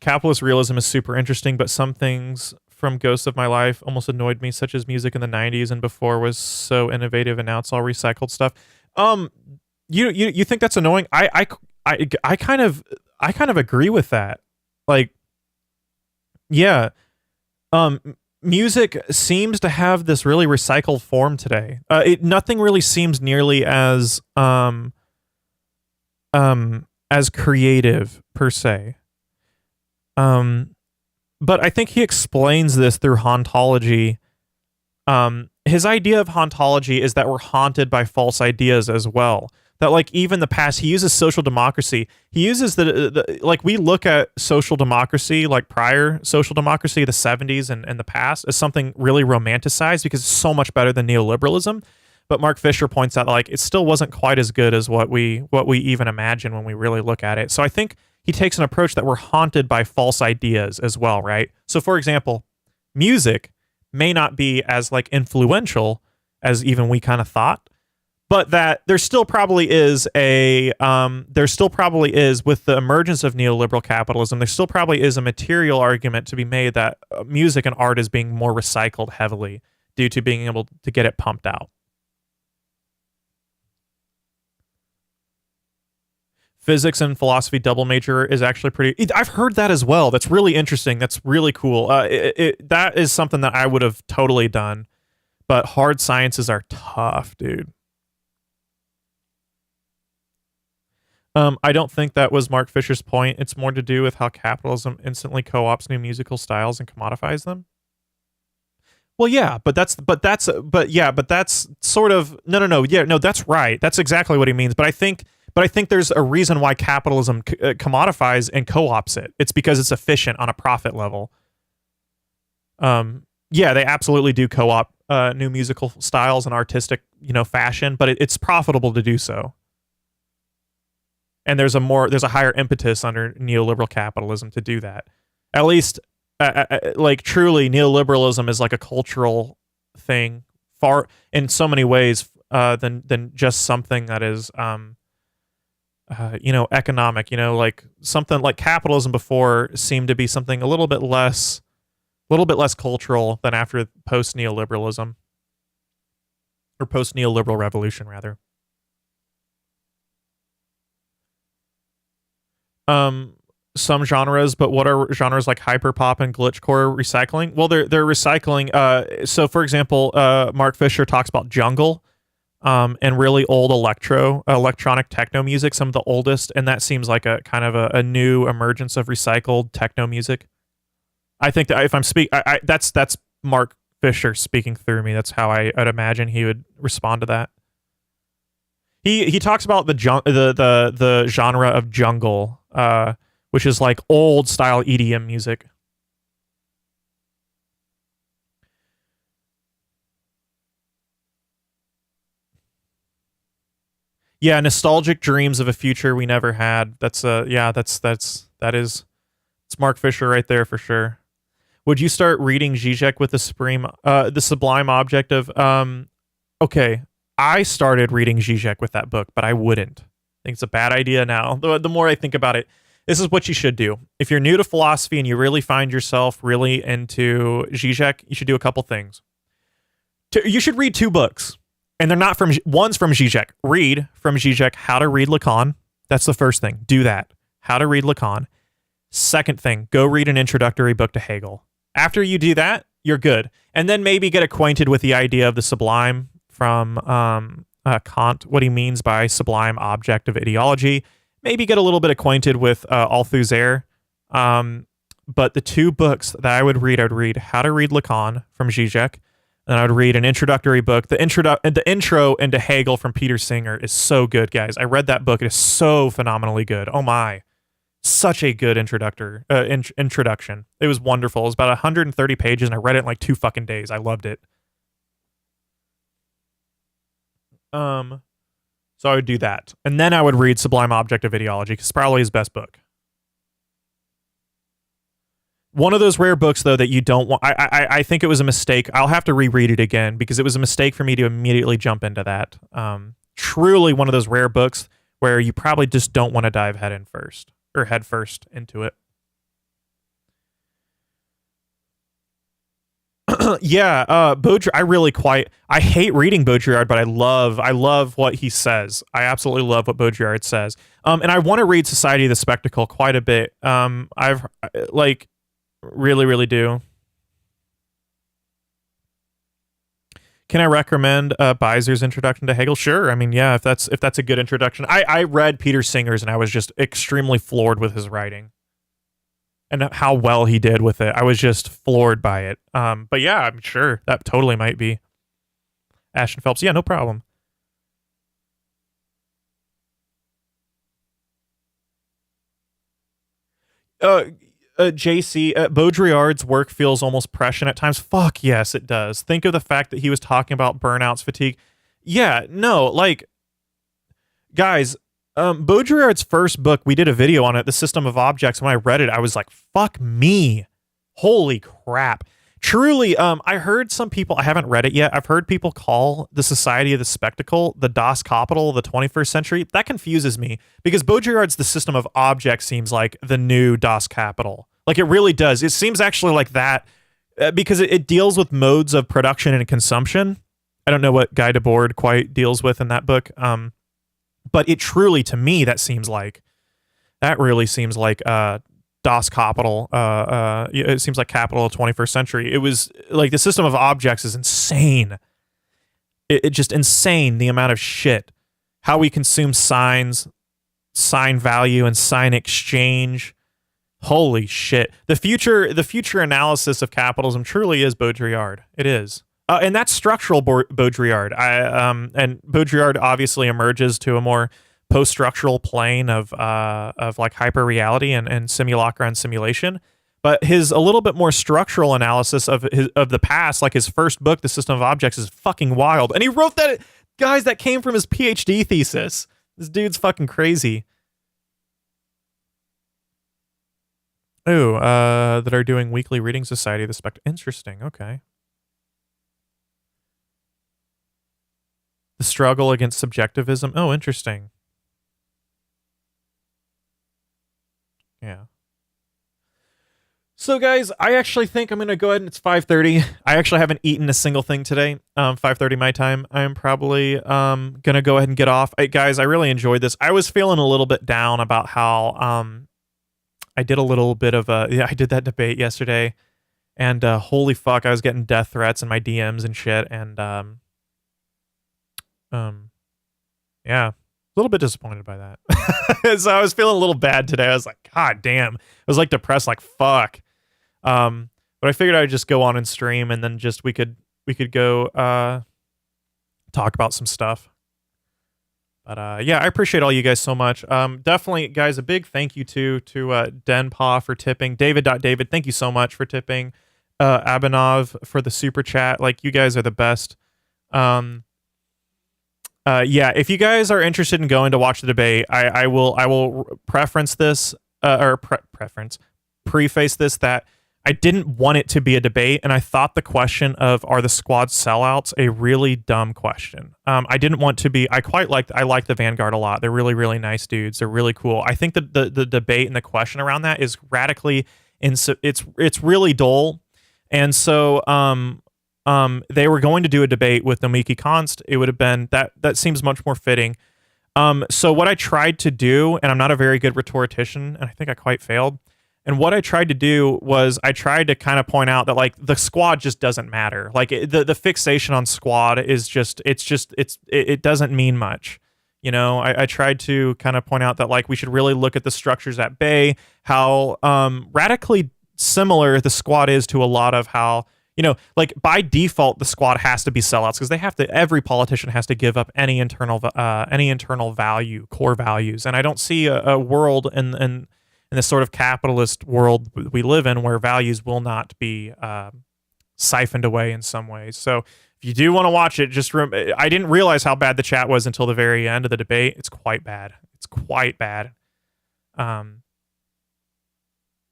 Capitalist realism is super interesting, but some things from Ghosts of My Life almost annoyed me, such as music in the '90s and before was so innovative, and now it's all recycled stuff. Um, you think that's annoying? I kind of agree with that. Like, yeah. Music seems to have this really recycled form today. Nothing really seems nearly as creative per se. But I think he explains this through hauntology. His idea of hauntology is that we're haunted by false ideas as well. That like even the past, he uses social democracy. He uses the like we look at social democracy, like prior social democracy, the 70s and the past, as something really romanticized because it's so much better than neoliberalism. But Mark Fisher points out like it still wasn't quite as good as what we even imagine when we really look at it. So I think he takes an approach that we're haunted by false ideas as well, right? So for example, music may not be as like influential as even we kind of thought, but that there still probably is with the emergence of neoliberal capitalism, there still probably is a material argument to be made that music and art is being more recycled heavily due to being able to get it pumped out. Physics and philosophy double major is actually pretty. I've heard that as well. That's really interesting. That's really cool. That is something that I would have totally done, but hard sciences are tough, dude. I don't think that was Mark Fisher's point. It's more to do with how capitalism instantly co-ops new musical styles and commodifies them. Well, yeah, but that's sort of no. Yeah, no, that's right. That's exactly what he means. But I think there's a reason why capitalism commodifies and co-ops it. It's because it's efficient on a profit level. Yeah, they absolutely do co-op new musical styles and artistic, fashion, but it's profitable to do so. And there's a higher impetus under neoliberal capitalism to do that. At least, like truly, neoliberalism is like a cultural thing, far in so many ways than just something that is, economic. Like something like capitalism before seemed to be something a little bit less cultural than after post neoliberalism or post neoliberal revolution, rather. Some genres, but what are genres like hyperpop and glitchcore recycling? Well, they're recycling. So for example, Mark Fisher talks about jungle, and really old electronic techno music, some of the oldest, and that seems like a kind of a new emergence of recycled techno music. I think that if I'm that's Mark Fisher speaking through me. That's how I'd imagine he would respond to that. He talks about the genre of jungle, which is like old style EDM music. Yeah, nostalgic dreams of a future we never had. That's that is it's Mark Fisher right there for sure. Would you start reading Zizek with the sublime object of okay, I started reading Zizek with that book, but I wouldn't. I think it's a bad idea now. The more I think about it, this is what you should do. If you're new to philosophy and you really find yourself really into Zizek, you should do a couple things. You should read 2 books. And they're not from, one's from Zizek. Read from Zizek How to Read Lacan. That's the first thing. Do that. How to Read Lacan. Second thing, go read an introductory book to Hegel. After you do that, you're good. And then maybe get acquainted with the idea of the sublime from Kant, what he means by sublime object of ideology. Maybe get a little bit acquainted with Althusser. But the 2 books that I would read How to Read Lacan from Zizek, and I would read an introductory book. The intro into Hegel from Peter Singer is so good, guys. I read that book. It is so phenomenally good. Oh my. Such a good introduction. It was wonderful. It was about 130 pages, and I read it in like 2 fucking days. I loved it. So I would do that. And then I would read Sublime Object of Ideology, because it's probably his best book. One of those rare books, though, that you don't want... I think it was a mistake. I'll have to reread it again, because it was a mistake for me to immediately jump into that. Truly one of those rare books where you probably just don't want to dive head first into it. Yeah, Baudrillard. I hate reading Baudrillard, but I love what he says. I absolutely love what Baudrillard says. And I want to read Society of the Spectacle quite a bit. I've like really do. Can I recommend Beiser's introduction to Hegel? Sure. I mean, yeah, if that's a good introduction. I read Peter Singer's and I was just extremely floored with his writing and how well he did with it. I was just floored by it. But yeah, I'm sure that totally might be. Ashton Phelps, yeah, no problem. JC, Baudrillard's work feels almost prescient at times. Fuck yes, it does. Think of the fact that he was talking about burnouts, fatigue. Yeah, no, like, guys, Baudrillard's first book, we did a video on it, The System of Objects. When I read it, I was like, fuck me. Holy crap. Truly, I heard some people, I haven't read it yet, I've heard people call the Society of the Spectacle the Das Kapital of the 21st century. That confuses me, because Baudrillard's The System of Objects seems like the new Das Kapital. Like, it really does. It seems actually like that, because it deals with modes of production and consumption. I don't know what Guy Debord quite deals with in that book, but it truly, to me, that really seems like Das Kapital. It seems like Capital of 21st century. It was like the System of Objects is insane. It just insane, the amount of shit. How we consume signs, sign value, and sign exchange. Holy shit. The future analysis of capitalism truly is Baudrillard. It is. And that's structural Baudrillard. And Baudrillard obviously emerges to a more post-structural plane of like hyperreality and simulacra and simulation. But his a little bit more structural analysis of the past, like his first book, The System of Objects, is fucking wild. And he wrote that, guys, that came from his PhD thesis. This dude's fucking crazy. Ooh, that are doing weekly reading Society of the Spectacle. Interesting, okay. The struggle against subjectivism. Oh, interesting. Yeah. So, guys, I actually think I'm going to go ahead and it's 5:30. I actually haven't eaten a single thing today. 5:30 my time. I'm probably going to go ahead and get off. Guys, I really enjoyed this. I was feeling a little bit down about how I did a little bit of I did that debate yesterday. And holy fuck, I was getting death threats in my DMs and shit. And yeah, a little bit disappointed by that. So I was feeling a little bad today. I was like, God damn. I was like depressed, like fuck. But I figured I'd just go on and stream, and then just we could go talk about some stuff. But yeah, I appreciate all you guys so much. Definitely, guys, a big thank you to Denpa for tipping. David, thank you so much for tipping. Abanov for the super chat. Like, you guys are the best. Yeah, if you guys are interested in going to watch the debate, I will preference this preface this that I didn't want it to be a debate, and I thought the question of are the squad sellouts a really dumb question. I didn't want to be. I like the Vanguard a lot. They're really, really nice dudes. They're really cool. I think that the debate and the question around that is radically it's really dull, and so they were going to do a debate with Nomiki Konst. It would have been that seems much more fitting. So what I tried to do, and I'm not a very good rhetorician, and I think I quite failed. And what I tried to do was I tried to kind of point out that like the squad just doesn't matter. Like the fixation on squad is it doesn't mean much. You know, I tried to kind of point out that like we should really look at the structures at bay, how radically similar the squad is to a lot of how, you know, like by default the squad has to be sellouts because they have to. Every politician has to give up any internal value, core values, and I don't see a world in this sort of capitalist world we live in where values will not be siphoned away in some ways. So if you do want to watch it, I didn't realize how bad the chat was until the very end of the debate. It's quite bad. It's quite bad.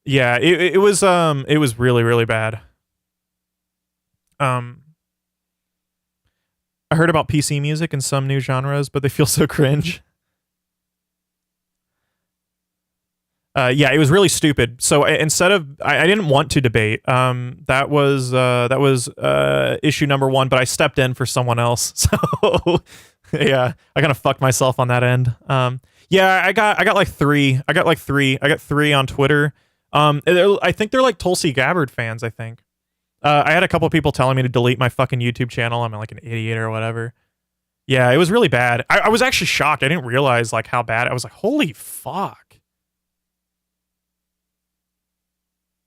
Yeah, it was really, really bad. I heard about PC music and some new genres, but they feel so cringe. Yeah, it was really stupid. So instead of, I didn't want to debate. That was issue number one, but I stepped in for someone else. So yeah, I kind of fucked myself on that end. Yeah, I got like three. I got three on Twitter. I think they're like Tulsi Gabbard fans. I think. I had a couple of people telling me to delete my fucking YouTube channel. I'm like an idiot or whatever. Yeah, it was really bad. I was actually shocked. I didn't realize like how bad. I was like, holy fuck.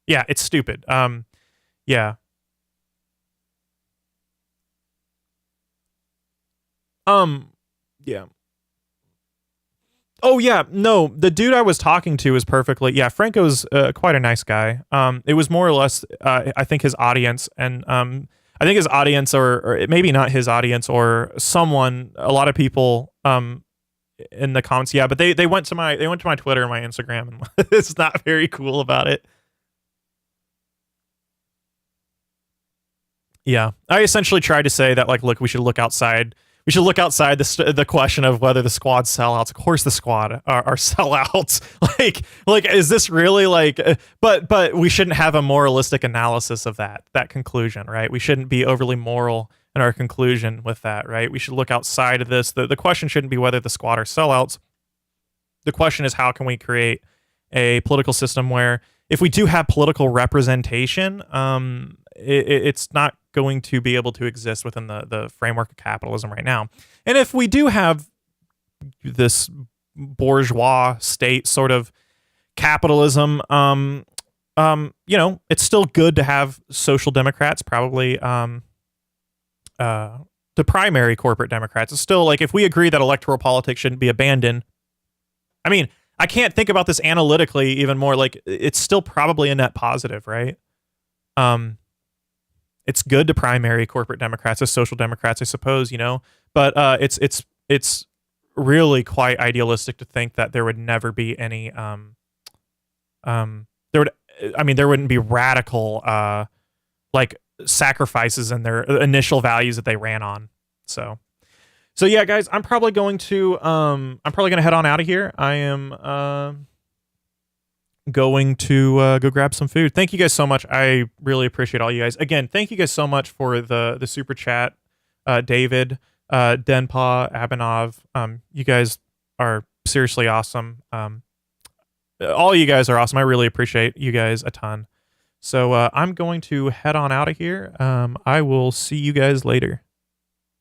Yeah, it's stupid. Yeah. Yeah. Oh yeah, no, the dude I was talking to is perfectly. Yeah, Franco's quite a nice guy. It was more or less, I think his audience, and I think his audience, or maybe not his audience, or someone, a lot of people, in the comments. Yeah, but they went to my Twitter and my Instagram, and it's not very cool about it. Yeah, I essentially tried to say that, like, look, we should look outside. We should look outside the question of whether the squad's sellouts. Of course, the squad are sellouts. like, is this really like? But we shouldn't have a moralistic analysis of that conclusion, right? We shouldn't be overly moral in our conclusion with that, right? We should look outside of this. The question shouldn't be whether the squad are sellouts. The question is, how can we create a political system where, if we do have political representation, it's not going to be able to exist within the framework of capitalism right now. And if we do have this bourgeois state sort of capitalism, you know, it's still good to have social democrats, probably the primary corporate democrats. It's still like, if we agree that electoral politics shouldn't be abandoned, I mean, I can't think about this analytically even more. Like, it's still probably a net positive, right? It's good to primary corporate democrats as social democrats, I suppose, you know, but it's really quite idealistic to think that there would never be any there wouldn't be radical like sacrifices in their initial values that they ran on. So yeah, guys, I'm probably going to head on out of here. I am going to go grab some food. Thank you guys so much. I really appreciate all you guys. Again, thank you guys so much for the super chat. David, Denpa, Abanov, you guys are seriously awesome. All you guys are awesome. I really appreciate you guys a ton. So I'm going to head on out of here. I will see you guys later.